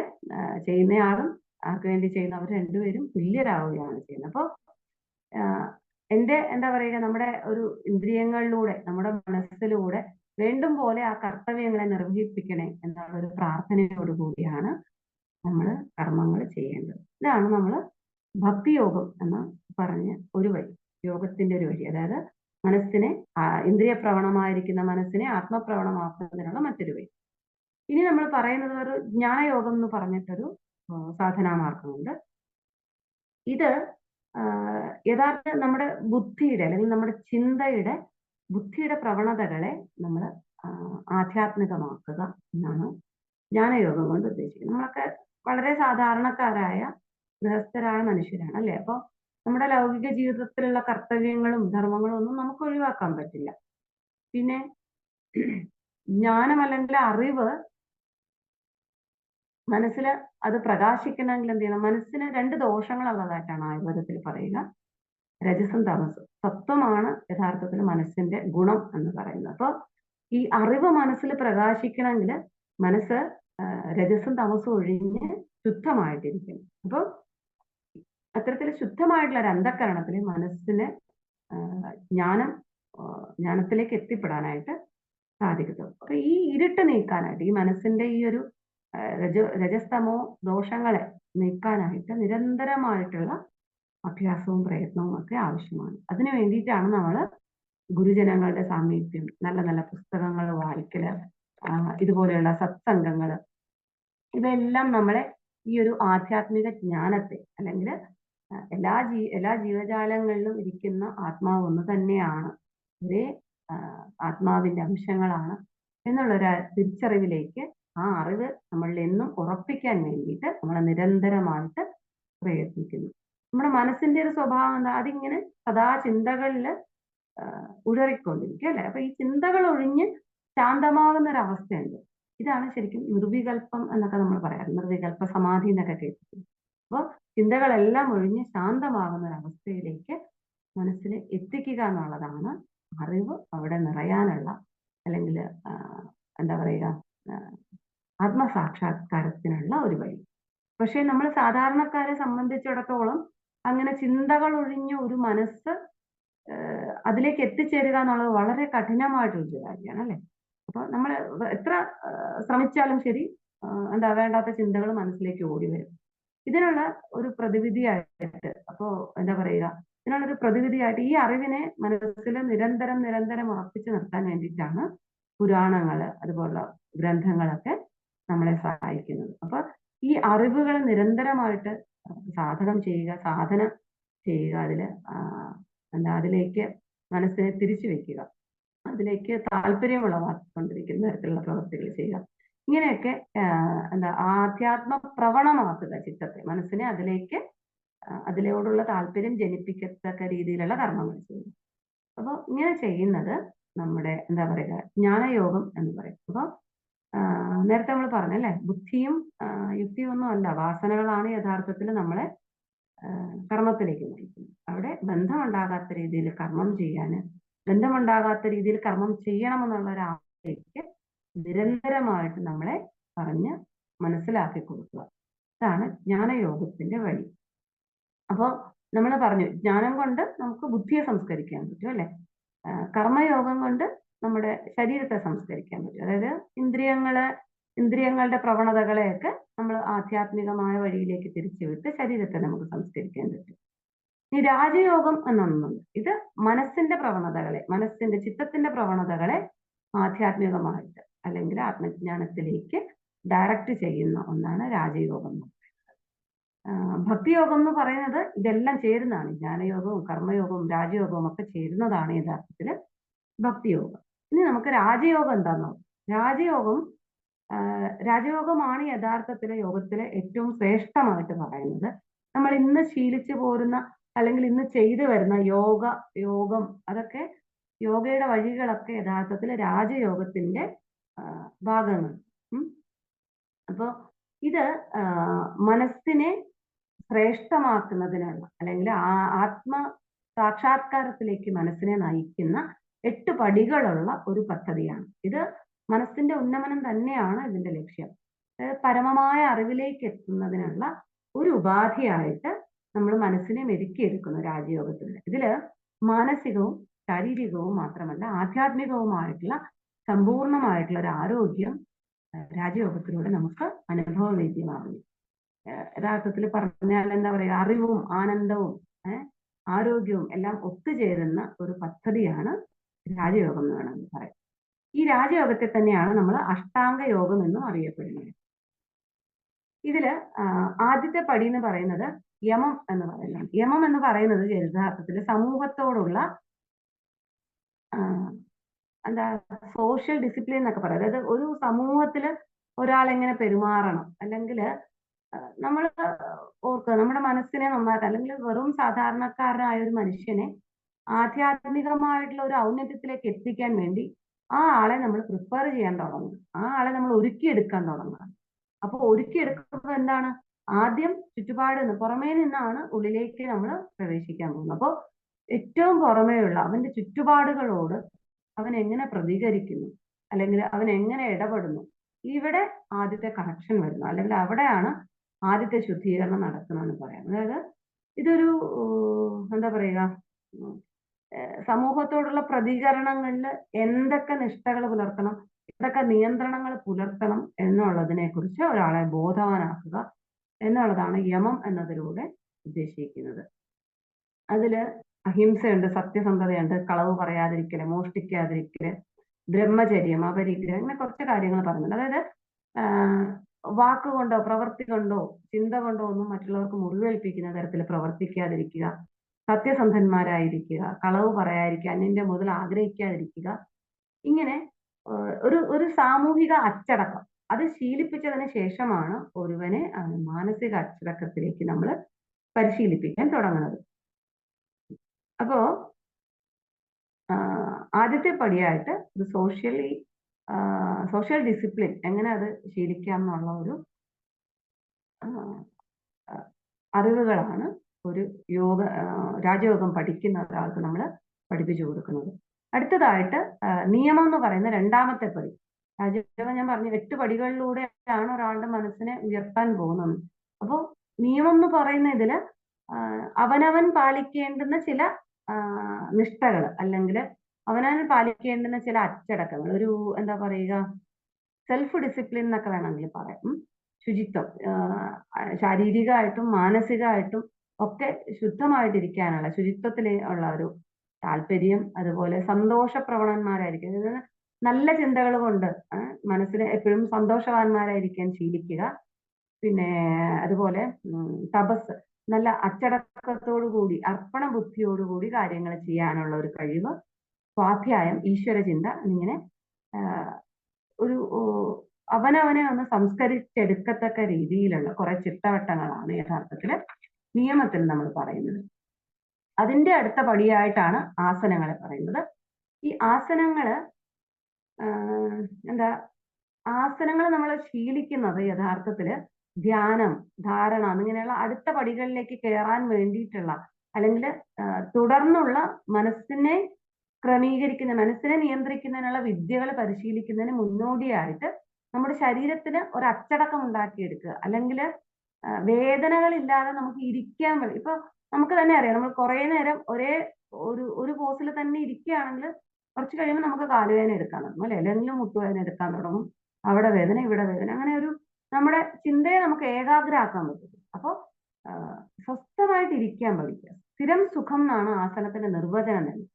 ചെയ്യുന്നയാളും ആർക്ക് വേണ്ടി ചെയ്യുന്ന അവർ രണ്ടുപേരും തുല്യരാവുകയാണ് ചെയ്യുന്നത്. അപ്പൊ എന്താ പറയുക, നമ്മുടെ ഒരു ഇന്ദ്രിയങ്ങളിലൂടെ നമ്മുടെ മനസ്സിലൂടെ വേണ്ടും പോലെ ആ കർത്തവ്യങ്ങളെ നിർവഹിപ്പിക്കണേ എന്നുള്ള ഒരു പ്രാർത്ഥനയോട് കൂടിയാണ് നമ്മൾ കർമ്മങ്ങൾ ചെയ്യേണ്ടത്. ഇതാണ് നമ്മൾ ഭക്തിയോഗം എന്ന് പറഞ്ഞ ഒരു വഴി, യോഗത്തിന്റെ ഒരു വഴി. അതായത് മനസ്സിനെ ഇന്ദ്രിയ പ്രവണമായിരിക്കുന്ന മനസ്സിനെ ആത്മപ്രവണമാക്കുന്നതിനുള്ള മറ്റൊരു വഴി. ഇനി നമ്മൾ പറയുന്നത് ഒരു ജ്ഞാനയോഗം എന്ന് പറഞ്ഞിട്ടൊരു സാധനാമാർഗമുണ്ട്. ഇത് യഥാർത്ഥ നമ്മുടെ ബുദ്ധിയുടെ അല്ലെങ്കിൽ നമ്മുടെ ബുദ്ധിയുടെ പ്രവണതകളെ നമ്മൾ ആധ്യാത്മികമാക്കുക എന്നാണ് ജ്ഞാനയോഗം കൊണ്ട് ഉദ്ദേശിക്കുന്നത്. നമ്മളൊക്കെ വളരെ സാധാരണക്കാരായ ഗൃഹസ്ഥരായ മനുഷ്യരാണ് അല്ലെ. അപ്പൊ നമ്മുടെ ലൗകിക ജീവിതത്തിലുള്ള കർത്തവ്യങ്ങളും ധർമ്മങ്ങളും ഒന്നും നമുക്ക് ഒഴിവാക്കാൻ പറ്റില്ല. പിന്നെ ജ്ഞാനം അല്ലെങ്കിൽ അറിവ് മനസ്സിൽ അത് പ്രകാശിക്കണമെങ്കിൽ എന്ത് ചെയ്യണം? മനസ്സിന് രണ്ട് ദോഷങ്ങളുള്ളതായിട്ടാണ് ആയുർവേദത്തിൽ പറയുക, രജസും തമസും. സത്വമാണ് യഥാർത്ഥത്തിൽ മനസ്സിന്റെ ഗുണം എന്ന് പറയുന്നത്. അപ്പൊ ഈ അറിവ് മനസ്സിൽ പ്രകാശിക്കണമെങ്കിൽ മനസ്സ് രജസും തമസും ഒഴിഞ്ഞ് ശുദ്ധമായിട്ടിരിക്കണം. അപ്പൊ അത്തരത്തിൽ ശുദ്ധമായിട്ടുള്ള ഒരു അന്ധകരണത്തിൽ മനസ്സിന് ജ്ഞാനത്തിലേക്ക് എത്തിപ്പെടാനായിട്ട് സാധിക്കത്തുള്ളൂ. അപ്പൊ ഈ ഇരുട്ട് നീക്കാനായിട്ട്, ഈ മനസ്സിന്റെ ഈ ഒരു രജസ്തമോ ദോഷങ്ങളെ നീക്കാനായിട്ട് നിരന്തരമായിട്ടുള്ള അഭ്യാസവും പ്രയത്നവും ഒക്കെ ആവശ്യമാണ്. അതിനു വേണ്ടിയിട്ടാണ് നമ്മൾ ഗുരുജനങ്ങളുടെ സാമീപ്യം, നല്ല നല്ല പുസ്തകങ്ങൾ വായിക്കല്, ഇതുപോലെയുള്ള സത്സംഗങ്ങൾ, ഇതെല്ലാം നമ്മളെ ഈ ഒരു ആധ്യാത്മിക ജ്ഞാനത്തെ അല്ലെങ്കിൽ എല്ലാ ജീവജാലങ്ങളിലും ഇരിക്കുന്ന ആത്മാവ് ഒന്ന് തന്നെയാണ്, ഒരേ ആത്മാവിന്റെ അംശങ്ങളാണ് എന്നുള്ളൊരു തിരിച്ചറിവിലേക്ക്, ആ അറിവ് നമ്മളിൽ എന്നും ഉറപ്പിക്കാൻ വേണ്ടിയിട്ട് നമ്മൾ നിരന്തരമായിട്ട് പ്രയത്നിക്കുന്നു. നമ്മുടെ മനസ്സിന്റെ ഒരു സ്വഭാവം എന്താ, അതിങ്ങനെ സദാ ചിന്തകളിൽ ഉഴറിക്കൊണ്ടിരിക്കും അല്ലെ. അപ്പൊ ഈ ചിന്തകൾ ഒഴിഞ്ഞ് ശാന്തമാകുന്ന ഒരു അവസ്ഥയുണ്ട്. ഇതാണ് ശരിക്കും നിർവികൽപ്പം എന്നൊക്കെ നമ്മൾ പറയാറ്, നിർവികൽപ്പ സമാധി എന്നൊക്കെ കേട്ടിട്ടുണ്ട്. അപ്പോൾ ചിന്തകളെല്ലാം ഒഴിഞ്ഞ് ശാന്തമാകുന്ന ഒരു അവസ്ഥയിലേക്ക് മനസ്സിനെ എത്തിക്കുക എന്നുള്ളതാണ് അറിവ് അവിടെ നിറയാനുള്ള, അല്ലെങ്കിൽ എന്താ പറയുക, ആത്മസാക്ഷാത്കാരത്തിനുള്ള ഒരു വഴി. പക്ഷെ നമ്മൾ സാധാരണക്കാരെ സംബന്ധിച്ചിടത്തോളം അങ്ങനെ ചിന്തകൾ ഒഴിഞ്ഞ ഒരു മനസ്സ് അതിലേക്ക് എത്തിച്ചേരുക എന്നുള്ളത് വളരെ കഠിനമായിട്ടുള്ളൊരു കാര്യമാണ് അല്ലെ. അപ്പൊ നമ്മൾ എത്ര ശ്രമിച്ചാലും ശരി, എന്താ, വേണ്ടാത്ത ചിന്തകൾ മനസ്സിലേക്ക് ഓടി വരും. ഇതിനുള്ള ഒരു പ്രതിവിധിയായിട്ട്, അപ്പോ എന്താ പറയുക, ഇതിനുള്ളൊരു പ്രതിവിധിയായിട്ട് ഈ അറിവിനെ മനസ്സിൽ നിരന്തരം നിരന്തരം ഉറപ്പിച്ചു നിർത്താൻ വേണ്ടിയിട്ടാണ് പുരാണങ്ങള് അതുപോലുള്ള ഗ്രന്ഥങ്ങളൊക്കെ നമ്മളെ സഹായിക്കുന്നത്. അപ്പൊ ഈ അറിവുകൾ നിരന്തരമായിട്ട് സാധകം ചെയ്യുക, സാധന ചെയ്യുക, എന്താ, അതിലേക്ക് മനസ്സിനെ തിരിച്ചു വെക്കുക, അതിലേക്ക് താല്പര്യം ഉളവാക്കിക്കൊണ്ടിരിക്കുന്ന തരത്തിലുള്ള പ്രവൃത്തികൾ ചെയ്യുക. ഇങ്ങനെയൊക്കെ എന്താ, ആധ്യാത്മ പ്രവണമാക്കുക ചിത്തത്തെ, മനസ്സിനെ അതിലേക്ക്, അതിലോടുള്ള താല്പര്യം ജനിപ്പിക്കത്തക്ക രീതിയിലുള്ള കർമ്മങ്ങൾ ചെയ്യുക. അപ്പോൾ ഇങ്ങനെ ചെയ്യുന്നത് നമ്മുടെ എന്താ പറയുക, ജ്ഞാനയോഗം എന്ന് പറയും. അപ്പോൾ നേരത്തെ നമ്മൾ പറഞ്ഞല്ലേ, ബുദ്ധിയും യുക്തിയും ഒന്നും അല്ല, വാസനകളാണ് യഥാർത്ഥത്തിൽ നമ്മളെ കർമ്മത്തിലേക്ക് നയിക്കുന്നത്. അവിടെ ബന്ധമുണ്ടാകാത്ത രീതിയിൽ കർമ്മം ചെയ്യാന്, ബന്ധമുണ്ടാകാത്ത രീതിയിൽ കർമ്മം ചെയ്യണമെന്നുള്ള ഒരു ആഗ്രഹത്തിലേക്ക് നിരന്തരമായിട്ട് നമ്മളെ പറഞ്ഞ് മനസ്സിലാക്കി കൊടുക്കുക. ഇതാണ് ജ്ഞാനയോഗത്തിന്റെ വഴി. അപ്പോ നമ്മൾ പറഞ്ഞു, ജ്ഞാനം കൊണ്ട് നമുക്ക് ബുദ്ധിയെ സംസ്കരിക്കാൻ പറ്റും അല്ലെ. കർമ്മയോഗം കൊണ്ട് നമ്മുടെ ശരീരത്തെ സംസ്കരിക്കാൻ പറ്റും. അതായത് ഇന്ദ്രിയങ്ങളുടെ പ്രവണതകളെയൊക്കെ നമ്മൾ ആധ്യാത്മികമായ വഴിയിലേക്ക് തിരിച്ചുവിട്ട് ശരീരത്തെ നമുക്ക് സംസ്കരിക്കാൻ പറ്റും. ഈ രാജയോഗം എന്നൊന്നുണ്ട്. ഇത് മനസ്സിന്റെ പ്രവണതകളെ, ചിത്തത്തിന്റെ പ്രവണതകളെ ആധ്യാത്മികമായിട്ട് അല്ലെങ്കിൽ ആത്മജ്ഞാനത്തിലേക്ക് ഡയറക്റ്റ് ചെയ്യുന്ന ഒന്നാണ് രാജയോഗം. ഭക്തിയോഗം എന്ന് പറയുന്നത് ഇതെല്ലാം ചേരുന്നതാണ്. ജ്ഞാനയോഗവും കർമ്മയോഗവും രാജയോഗവും ഒക്കെ ചേരുന്നതാണ് യഥാർത്ഥത്തില് ഭക്തിയോഗം. ഇനി നമുക്ക് രാജയോഗം എന്താണോ, രാജയോഗമാണ് യഥാർത്ഥത്തിലെ യോഗത്തിലെ ഏറ്റവും ശ്രേഷ്ഠമായിട്ട് പറയുന്നത്. നമ്മൾ ഇന്ന് ശീലിച്ചു പോരുന്ന അല്ലെങ്കിൽ ഇന്ന് ചെയ്തു വരുന്ന യോഗം, അതൊക്കെ യോഗയുടെ വഴികളൊക്കെ യഥാർത്ഥത്തിൽ രാജയോഗത്തിന്റെ ഭാഗങ്ങൾ. അപ്പോ ഇത് മനസ്സിനെ ശ്രേഷ്ഠമാക്കുന്നതിനുള്ള, അല്ലെങ്കിൽ ആത്മ സാക്ഷാത്കാരത്തിലേക്ക് മനസ്സിനെ നയിക്കുന്ന 8 പടികളുള്ള ഒരു പദ്ധതിയാണ് ഇത്. മനസ്സിന്റെ ഉന്നമനം തന്നെയാണ് ഇതിന്റെ ലക്ഷ്യം. പരമമായ അറിവിലേക്ക് എത്തുന്നതിനുള്ള ഒരു ഉപാധിയായിട്ട് നമ്മൾ മനസ്സിനെ മെരുക്കിയെടുക്കുന്നു രാജയോഗത്തിൽ. ഇതില് മാനസികവും ശാരീരികവും മാത്രമല്ല ആധ്യാത്മികവുമായിട്ടുള്ള സമ്പൂർണമായിട്ടുള്ള ഒരു ആരോഗ്യം രാജയോഗത്തിലൂടെ നമുക്ക് അനുഭവവേദ്യമാകുന്നു. യഥാർത്ഥത്തിൽ പറഞ്ഞാൽ എന്താ പറയുക, അറിവും ആനന്ദവും ആരോഗ്യവും എല്ലാം ഒത്തുചേരുന്ന ഒരു പദ്ധതിയാണ് രാജയോഗം എന്ന് വേണമെങ്കിൽ പറയാം. ഈ രാജയോഗത്തെ തന്നെയാണ് നമ്മൾ അഷ്ടാംഗ യോഗം എന്നും അറിയപ്പെടുന്നത്. ഇതില് ആദ്യത്തെ പടി എന്ന് പറയുന്നത് യമം എന്ന് പറയുന്നത്. യമം എന്ന് പറയുന്നത് യഥാർത്ഥത്തിൽ സമൂഹത്തോടുള്ള എന്താ, സോഷ്യൽ ഡിസിപ്ലിൻ എന്നൊക്കെ പറയാം. അതായത് ഒരു സമൂഹത്തില് ഒരാൾ എങ്ങനെ പെരുമാറണം, അല്ലെങ്കിൽ നമ്മൾ ഓർക്കുക, നമ്മുടെ മനസ്സിനെ നന്നാക്കാൻ, അല്ലെങ്കിൽ വെറും സാധാരണക്കാരനായ ഒരു മനുഷ്യനെ ആധ്യാത്മികമായിട്ടുള്ള ഒരു ഔന്നത്യത്തിലേക്ക് എത്തിക്കാൻ വേണ്ടി ആ ആളെ നമ്മൾ പ്രിപ്പയർ ചെയ്യാൻ തുടങ്ങും, ആ ആളെ നമ്മൾ ഒരുക്കിയെടുക്കാൻ തുടങ്ങുക. അപ്പൊ ഒരുക്കിയെടുക്കുമ്പോൾ എന്താണ്, ആദ്യം ചുറ്റുപാട് പുറമേ നിന്നാണ് ഉള്ളിലേക്ക് നമ്മൾ പ്രവേശിക്കാൻ പോകുന്നത്. അപ്പോൾ ഏറ്റവും പുറമേയുള്ള അവന്റെ ചുറ്റുപാടുകളോട് അവൻ എങ്ങനെ പ്രതികരിക്കുന്നു, അല്ലെങ്കിൽ അവൻ എങ്ങനെ ഇടപെടുന്നു, ഇവിടെ ആദ്യത്തെ കണക്ഷൻ വരുന്നു, അല്ലെങ്കിൽ അവിടെയാണ് ആദ്യത്തെ ശുദ്ധീകരണം നടക്കണമെന്ന് പറയാം. അതായത് ഇതൊരു എന്താ പറയുക, സമൂഹത്തോടുള്ള പ്രതികരണങ്ങളിൽ എന്തൊക്കെ നിഷ്ഠകൾ പുലർത്തണം, എന്തൊക്കെ നിയന്ത്രണങ്ങൾ പുലർത്തണം എന്നുള്ളതിനെ കുറിച്ച് ഒരാളെ ബോധവാനാക്കുക എന്നുള്ളതാണ് യമം എന്നതിലൂടെ ഉദ്ദേശിക്കുന്നത്. അതില് അഹിംസയുണ്ട്, സത്യസന്ധതയുണ്ട്, കളവ് പറയാതിരിക്കല്, മോഷ്ടിക്കാതിരിക്കല്, ബ്രഹ്മചര്യം, അപരിഗ്രഹം, ഇങ്ങനെ കുറച്ച് കാര്യങ്ങൾ പറയുന്നുണ്ട്. അതായത് വാക്കുകൊണ്ടോ പ്രവൃത്തി കൊണ്ടോ ചിന്ത കൊണ്ടോ ഒന്നും മറ്റുള്ളവർക്ക് മുറിവേൽപ്പിക്കുന്ന തരത്തിൽ പ്രവർത്തിക്കാതിരിക്കുക, സത്യസന്ധന്മാരായിരിക്കുക, കളവ് പറയാതിരിക്കുക, അന്യന്റെ മുതൽ ആഗ്രഹിക്കാതിരിക്കുക. ഇങ്ങനെ ഒരു സാമൂഹിക അച്ചടക്കം അത് ശീലിപ്പിച്ചതിന് ശേഷമാണ് ഒരുവനെ മാനസിക അച്ചടക്കത്തിലേക്ക് നമ്മൾ പരിശീലിപ്പിക്കാൻ തുടങ്ങുന്നത്. അപ്പോ ആദ്യത്തെ പടിയായിട്ട് ഇത് സോഷ്യൽ ഡിസിപ്ലിൻ എങ്ങനെ അത് ശീലിക്കാം എന്നുള്ള ഒരു അറിവുകളാണ് ഒരു രാജയോഗം പഠിക്കുന്ന ഒരാൾക്ക് നമ്മൾ പഠിപ്പിച്ചു കൊടുക്കുന്നത്. അടുത്തതായിട്ട് നിയമം എന്ന് പറയുന്ന രണ്ടാമത്തെ പടി. രാജയോഗം ഞാൻ പറഞ്ഞു 8 പടികളിലൂടെയാണ് ഒരാളുടെ മനസ്സിനെ ഉയർത്താൻ പോകുന്നത്. അപ്പോൾ നിയമം എന്ന് പറയുന്ന ഇതില് അവനവൻ പാലിക്കേണ്ടുന്ന ചില നിഷ്ഠകൾ, അല്ലെങ്കിൽ അവനവൻ പാലിക്കേണ്ടുന്ന ചില അച്ചടക്കങ്ങൾ, ഒരു എന്താ പറയുക, സെൽഫ് ഡിസിപ്ലിൻ എന്നൊക്കെ വേണമെങ്കിൽ പറയാം. ശുചിത്വം, ശാരീരികമായിട്ടും മാനസികമായിട്ടും ഒക്കെ ശുദ്ധമായിട്ടിരിക്കാനുള്ള, ശുചിത്വത്തിൽ ഉള്ള ഒരു താല്പര്യം, അതുപോലെ സന്തോഷപ്രവണന്മാരായിരിക്കും, അതായത് നല്ല ചിന്തകൾ കൊണ്ട് മനസ്സിനെ എപ്പോഴും സന്തോഷവാന്മാരായിരിക്കാൻ ശീലിക്കുക. പിന്നെ അതുപോലെ തപസ്, നല്ല അച്ചടക്കത്തോടുകൂടി അർപ്പണ ബുദ്ധിയോടുകൂടി കാര്യങ്ങൾ ചെയ്യാനുള്ള ഒരു കഴിവ്, സ്വാധ്യായം, ഈശ്വരചിന്ത, എന്നിങ്ങനെ ഒരു അവനവനെ ഒന്ന് സംസ്കരിച്ചെടുക്കത്തക്ക രീതിയിലുള്ള കുറെ ചിട്ടവട്ടങ്ങളാണ് യഥാർത്ഥത്തിൽ നിയമത്തിൽ നമ്മൾ പറയുന്നത്. അതിന്റെ അടുത്ത പടിയായിട്ടാണ് ആസനങ്ങളെ പറയുന്നത്. ഈ ആസനങ്ങള് ആസനങ്ങൾ നമ്മൾ ശീലിക്കുന്നത് യഥാർത്ഥത്തില് ധ്യാനം, ധാരണ എന്നിങ്ങനെയുള്ള അടുത്ത പടികളിലേക്ക് കയറാൻ വേണ്ടിയിട്ടുള്ള, അല്ലെങ്കിൽ തുടർന്നുള്ള മനസ്സിനെ ക്രമീകരിക്കുന്ന, മനസ്സിനെ നിയന്ത്രിക്കുന്നതിനുള്ള വിദ്യകൾ പരിശീലിക്കുന്നതിന് മുന്നോടിയായിട്ട് നമ്മുടെ ശരീരത്തിന് ഒരു അച്ചടക്കം ഉണ്ടാക്കിയെടുക്കുക, അല്ലെങ്കിൽ വേദനകളില്ലാതെ നമുക്ക് ഇരിക്കാൻ വേണ്ടി. ഇപ്പൊ നമുക്ക് തന്നെ അറിയാം, നമ്മൾ കുറെ നേരം ഒരു പോസിൽ തന്നെ ഇരിക്കുകയാണെങ്കിൽ കുറച്ച് കഴിയുമ്പോൾ നമുക്ക് കാലുവേദന എടുക്കാൻ തുടങ്ങും, അല്ലെ, അല്ലെങ്കിൽ മുട്ടുവേദന എടുക്കാൻ തുടങ്ങും, അവിടെ വേദന ഇവിടെ വേദന, അങ്ങനെ ഒരു നമ്മുടെ ചിന്തയെ നമുക്ക് ഏകാഗ്രമാക്കാൻ പറ്റും. അപ്പോൾ സ്വസ്ഥമായിട്ട് ഇരിക്കാൻ പഠിക്കുക. സ്ഥിരം സുഖം എന്നാണ് ആസനത്തിന്റെ നിർവചനം തന്നെ.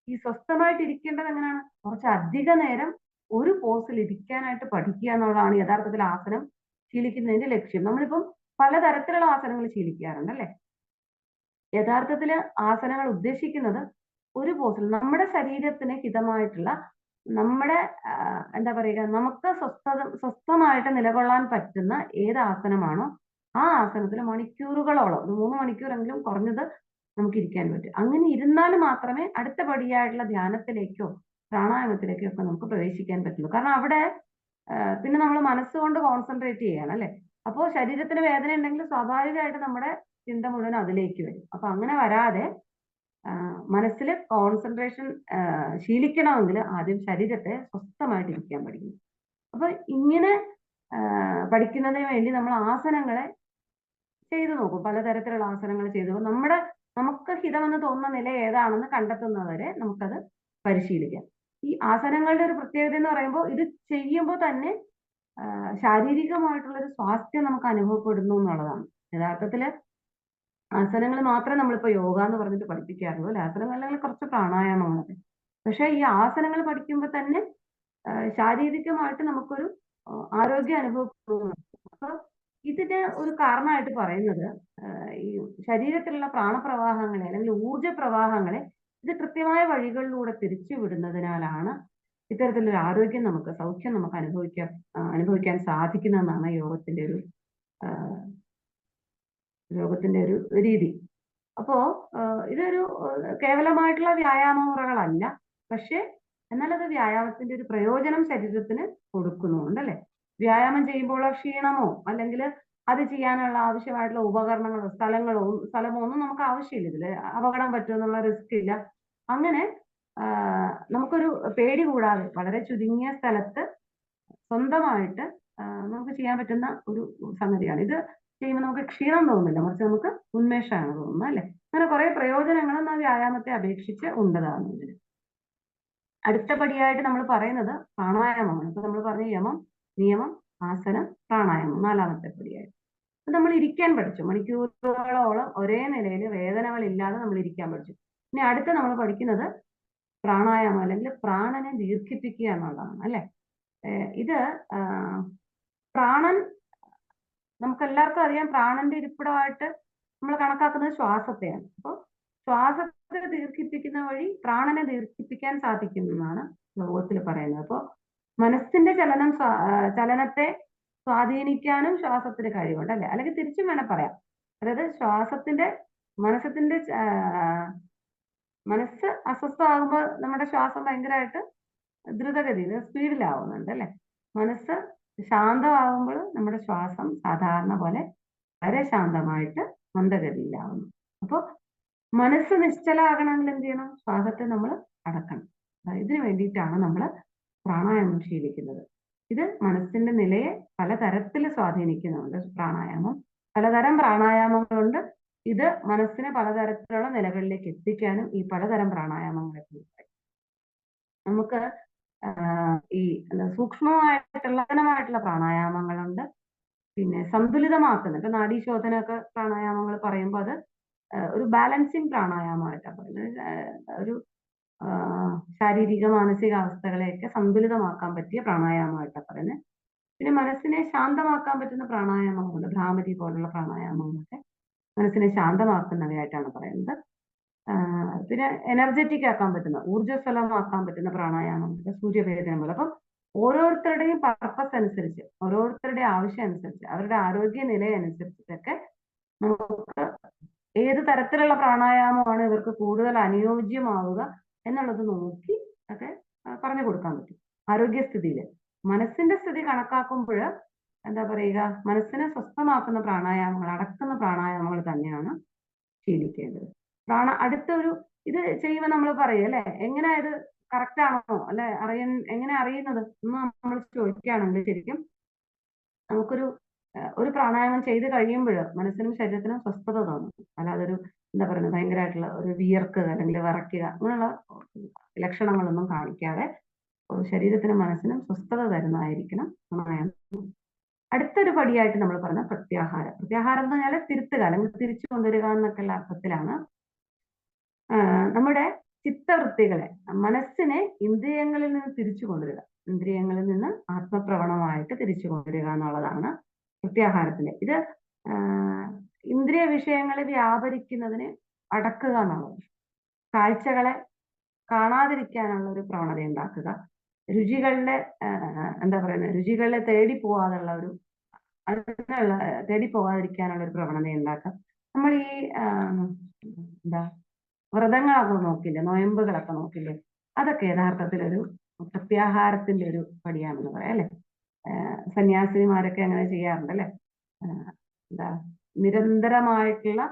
ഈ സ്വസ്ഥമായിട്ട് ഇരിക്കേണ്ടത് എങ്ങനെയാണ്? കുറച്ച് അധിക നേരം ഒരു പോസിൽ ഇരിക്കാനായിട്ട് പഠിക്കുക എന്നുള്ളതാണ് യഥാർത്ഥത്തിൽ ആസനം ശീലിക്കുന്നതിന്റെ ലക്ഷ്യം. നമ്മളിപ്പം പലതരത്തിലുള്ള ആസനങ്ങൾ ശീലിക്കാറുണ്ട്, അല്ലെ. യഥാർത്ഥത്തില് ആസനങ്ങൾ ഉദ്ദേശിക്കുന്നത് ഒരു പോസിൽ നമ്മുടെ ശരീരത്തിന് ഹിതമായിട്ടുള്ള, നമ്മുടെ എന്താ പറയുക, നമുക്ക് സ്വസ്ഥമായിട്ട് നിലകൊള്ളാൻ പറ്റുന്ന ഏത് ആസനമാണോ ആ ആസനത്തിൽ മണിക്കൂറുകളോളം, 3 മണിക്കൂറെങ്കിലും കുറഞ്ഞത് നമുക്ക് ഇരിക്കാൻ പറ്റും. അങ്ങനെ ഇരുന്നാൽ മാത്രമേ അടുത്ത പടിയായിട്ടുള്ള ധ്യാനത്തിലേക്കോ പ്രാണായാമത്തിലേക്കോ ഒക്കെ നമുക്ക് പ്രവേശിക്കാൻ പറ്റുള്ളൂ. കാരണം അവിടെ പിന്നെ നമ്മൾ മനസ്സുകൊണ്ട് കോൺസെൻട്രേറ്റ് ചെയ്യണം, അല്ലെ. അപ്പോൾ ശരീരത്തിന് വേദന ഉണ്ടെങ്കിൽ സ്വാഭാവികമായിട്ട് നമ്മുടെ ചിന്ത മുഴുവൻ അതിലേക്ക് വരും. അപ്പൊ അങ്ങനെ വരാതെ മനസ്സിൽ കോൺസെൻട്രേഷൻ ശീലിക്കണമെങ്കിൽ ആദ്യം ശരീരത്തെ സ്വസ്ഥമായിട്ട് ഇരിക്കാൻ പഠിക്കണം. അപ്പൊ ഇങ്ങനെ പഠിക്കുന്നതിന് വേണ്ടി നമ്മൾ ആസനങ്ങളെ ചെയ്തു നോക്കും, പലതരത്തിലുള്ള ആസനങ്ങൾ ചെയ്തു നമുക്ക് ഹിതമെന്ന് തോന്നുന്ന നില ഏതാണെന്ന് കണ്ടെത്തുന്നവരെ നമുക്കത് പരിശീലിക്കാം. ഈ ആസനങ്ങളുടെ ഒരു പ്രത്യേകത എന്ന് പറയുമ്പോൾ ഇത് ചെയ്യുമ്പോൾ തന്നെ ശാരീരികമായിട്ടുള്ളൊരു സ്വാസ്ഥ്യം നമുക്ക് അനുഭവപ്പെടുന്നു എന്നുള്ളതാണ്. യഥാർത്ഥത്തില് ആസനങ്ങൾ മാത്രമേ നമ്മളിപ്പോ യോഗ എന്ന് പറഞ്ഞിട്ട് പഠിപ്പിക്കാറുള്ളൂ, അല്ലെ. ആസനങ്ങൾ അല്ലെങ്കിൽ കുറച്ച് പ്രാണായാമങ്ങളൊക്കെ. പക്ഷെ ഈ ആസനങ്ങൾ പഠിക്കുമ്പോൾ തന്നെ ശാരീരികമായിട്ട് നമുക്കൊരു ആരോഗ്യം അനുഭവപ്പെടുന്നു. അപ്പൊ ഇതിന് ഒരു കാരണമായിട്ട് പറയുന്നത് ഈ ശരീരത്തിലുള്ള പ്രാണപ്രവാഹങ്ങളെ അല്ലെങ്കിൽ ഊർജ പ്രവാഹങ്ങളെ ഇത് കൃത്യമായ വഴികളിലൂടെ തിരിച്ചു വിടുന്നതിനാലാണ് ഇത്തരത്തിലൊരു ആരോഗ്യം നമുക്ക്, സൗഖ്യം നമുക്ക് അനുഭവിക്കാൻ സാധിക്കുന്നതെന്നാണ് യോഗത്തിന്റെ ഒരു രീതി. അപ്പോ ഇതൊരു കേവലമായിട്ടുള്ള വ്യായാമ മുറകളല്ല, പക്ഷെ എന്നാൽ അത് വ്യായാമത്തിന്റെ ഒരു പ്രയോജനം ശരീരത്തിന് കൊടുക്കുന്നുണ്ട്, അല്ലെ. വ്യായാമം ചെയ്യുമ്പോൾ ക്ഷീണമോ അല്ലെങ്കിൽ അത് ചെയ്യാനുള്ള ആവശ്യമായിട്ടുള്ള ഉപകരണങ്ങളോ സ്ഥലമോ ഒന്നും നമുക്ക് ആവശ്യമില്ല. ഇതില് അപകടം പറ്റുമെന്നുള്ള റിസ്ക് ഇല്ല. അങ്ങനെ നമുക്കൊരു പേടി കൂടാതെ വളരെ ചുരുങ്ങിയ സ്ഥലത്ത് സ്വന്തമായിട്ട് നമുക്ക് ചെയ്യാൻ പറ്റുന്ന ഒരു സംഗതിയാണ്. ഇത് ചെയ്യുമ്പോൾ നമുക്ക് ക്ഷീണം തോന്നുന്നില്ല, മറിച്ച് നമുക്ക് ഉന്മേഷമാണ് തോന്നുന്നത്, അല്ലെ. അങ്ങനെ കുറെ പ്രയോജനങ്ങളും ആ വ്യായാമത്തെ അപേക്ഷിച്ച് ഉണ്ടതാണ് ഇതിന്. അടുത്ത പടിയായിട്ട് നമ്മൾ പറയുന്നത് പ്രാണായാമമാണ്. ഇപ്പൊ നമ്മൾ പറഞ്ഞ യമം, നിയമം, ആസനം, പ്രാണായാമം 4ാമത്തെ പടിയായിട്ട്. നമ്മൾ ഇരിക്കാൻ പഠിച്ചു, മണിക്കൂറുകളോളം ഒരേ നിലയിൽ വേദനകളില്ലാതെ നമ്മൾ ഇരിക്കാൻ പഠിച്ചു. ഇനി അടുത്ത നമ്മൾ പഠിക്കുന്നത് പ്രാണായാമം അല്ലെങ്കിൽ പ്രാണനെ ദീർഘിപ്പിക്കുക എന്നുള്ളതാണ്, അല്ലെ. ഇത് പ്രാണൻ നമുക്ക് എല്ലാവർക്കും അറിയാം, പ്രാണന്റെ ഇരിപ്പിടമായിട്ട് നമ്മൾ കണക്കാക്കുന്നത് ശ്വാസത്തെയാണ്. അപ്പോൾ ശ്വാസത്തെ ദീർഘിപ്പിക്കുന്ന വഴി പ്രാണനെ ദീർഘിപ്പിക്കാൻ സാധിക്കുന്നതാണ് ലോകത്തിൽ പറയുന്നത്. അപ്പോൾ മനസ്സിന്റെ ചലനത്തെ സ്വാധീനിക്കാനും ശ്വാസത്തിന് കഴിവുണ്ട്, അല്ലെ. അല്ലെങ്കിൽ തിരിച്ചും വേണം പറയാം, അതായത് മനസ്സ് അസ്വസ്ഥമാകുമ്പോൾ നമ്മുടെ ശ്വാസം ഭയങ്കരമായിട്ട് ദ്രുതഗതിയിൽ സ്പീഡിലാവുന്നുണ്ട് അല്ലെ. മനസ്സ് ശാന്തമാകുമ്പോൾ നമ്മുടെ ശ്വാസം സാധാരണ പോലെ വളരെ ശാന്തമായിട്ട് മന്ദഗതിയിലാവുന്നു. അപ്പോൾ മനസ്സ് നിശ്ചലാകണമെങ്കിൽ എന്ത് ചെയ്യണം? ശ്വാസത്തെ നമ്മൾ അടക്കണം. ഇതിനു വേണ്ടിയിട്ടാണ് നമ്മൾ പ്രാണായാമം ശീലിക്കുന്നത്. ഇത് മനസ്സിന്റെ നിലയെ പലതരത്തിൽ സ്വാധീനിക്കുന്നുണ്ട്. പലതരം പ്രാണായാമങ്ങളുണ്ട്. ഇത് മനസ്സിനെ പലതരത്തിലുള്ള നിലകളിലേക്ക് എത്തിക്കാനും ഈ പലതരം പ്രാണായാമങ്ങളെ നമുക്ക് ഈ സൂക്ഷ്മമായിട്ടുള്ള പ്രാണായാമങ്ങളുണ്ട്. പിന്നെ സന്തുലിതമാക്കുന്ന, ഇപ്പൊ നാഡീശോധനൊക്കെ പ്രാണായാമങ്ങൾ പറയുമ്പോൾ അത് ഒരു ബാലൻസിങ് പ്രാണായാമമായിട്ടാണ് പറയുന്നത്. ഒരു ശാരീരിക മാനസിക അവസ്ഥകളെയൊക്കെ സന്തുലിതമാക്കാൻ പറ്റിയ പ്രാണായാമമായിട്ടാണ് പറയുന്നത്. പിന്നെ മനസ്സിനെ ശാന്തമാക്കാൻ പറ്റുന്ന പ്രാണായാമങ്ങളുണ്ട്. ഭ്രാമരി പോലുള്ള പ്രാണായാമങ്ങളൊക്കെ മനസ്സിനെ ശാന്തമാക്കുന്നവയായിട്ടാണ് പറയുന്നത്. പിന്നെ എനർജറ്റിക് ആക്കാൻ പറ്റുന്ന, ഊർജ്ജസ്വലമാക്കാൻ പറ്റുന്ന പ്രാണായാമങ്ങൾ, സൂര്യഭേദനം പോലെ. അപ്പം ഓരോരുത്തരുടെയും പർപ്പസ് അനുസരിച്ച്, ഓരോരുത്തരുടെ ആവശ്യം അനുസരിച്ച്, അവരുടെ ആരോഗ്യ നിലയനുസരിച്ചിട്ടൊക്കെ നമുക്ക് ഏത് തരത്തിലുള്ള പ്രാണായാമമാണ് ഇവർക്ക് കൂടുതൽ അനുയോജ്യമാവുക എന്നുള്ളത് നോക്കി ഒക്കെ പറഞ്ഞു കൊടുക്കാൻ പറ്റും. ആരോഗ്യസ്ഥിതിയിൽ മനസ്സിന്റെ സ്ഥിതി കണക്കാക്കുമ്പോൾ എന്താ പറയുക, മനസ്സിനെ സ്വസ്ഥമാക്കുന്ന പ്രാണായാമങ്ങൾ, അടക്കുന്ന പ്രാണായാമങ്ങൾ തന്നെയാണ് ശീലിക്കേണ്ടത്. അടുത്തൊരു ഇത് ചെയ്യുമ്പോൾ നമ്മൾ പറയും അല്ലെ, എങ്ങനെ ഇത് കറക്റ്റ് ആണോ അല്ലെ, എങ്ങനെ അറിയുന്നത് എന്ന് നമ്മൾ ചോദിക്കുകയാണെങ്കിൽ ശരിക്കും ഒരു പ്രാണായാമം ചെയ്ത് കഴിയുമ്പോൾ മനസ്സിനും ശരീരത്തിനും സ്വസ്ഥത തോന്നും. അല്ലാതെ എന്താ പറയുന്നത്, ഭയങ്കരമായിട്ടുള്ള ഒരു വിയർക്കുക അല്ലെങ്കിൽ വിറയ്ക്കുക അങ്ങനെയുള്ള ലക്ഷണങ്ങളൊന്നും കാണിക്കാതെ ശരീരത്തിനും മനസ്സിനും സ്വസ്ഥത തരുന്നതായിരിക്കണം പ്രാണായാമം. അടുത്തൊരു പടിയായിട്ട് നമ്മൾ പറഞ്ഞ പ്രത്യാഹാരം. പ്രത്യാഹാരം എന്ന് പറഞ്ഞാൽ തിരുത്തുക അല്ലെങ്കിൽ തിരിച്ചു കൊണ്ടുവരിക എന്നൊക്കെയുള്ള അർത്ഥത്തിലാണ്. നമ്മുടെ ചിത്തവൃത്തികളെ, മനസ്സിനെ ഇന്ദ്രിയങ്ങളിൽ നിന്ന് തിരിച്ചു കൊണ്ടുവരിക, ഇന്ദ്രിയങ്ങളിൽ നിന്ന് ആത്മപ്രവണമായിട്ട് തിരിച്ചു കൊണ്ടുവരിക എന്നുള്ളതാണ് പ്രത്യാഹാരത്തിന്റെ. ഇത് ഇന്ദ്രിയ വിഷയങ്ങളെ വ്യാപരിക്കുന്നതിനെ അടക്കുക എന്നുള്ളത്. കാഴ്ചകളെ കാണാതിരിക്കാനുള്ള ഒരു പ്രവണത ഉണ്ടാക്കുക. രുചികളെ തേടി പോകാതിരിക്കാനുള്ള ഒരു പ്രവണത ഉണ്ടാക്കുക. നമ്മൾ ഈ വ്രതങ്ങളൊക്കെ നോക്കില്ലേ, നൊയമ്പുകളൊക്കെ നോക്കില്ലേ, അതൊക്കെ യഥാർത്ഥത്തിൽ ഒരു പ്രത്യാഹാരത്തിന്റെ ഒരു പടിയാണെന്ന് പറയാം അല്ലെ. സന്യാസിനിമാരൊക്കെ അങ്ങനെ ചെയ്യാറുണ്ട് അല്ലെ. നിരന്തരമായിട്ടുള്ള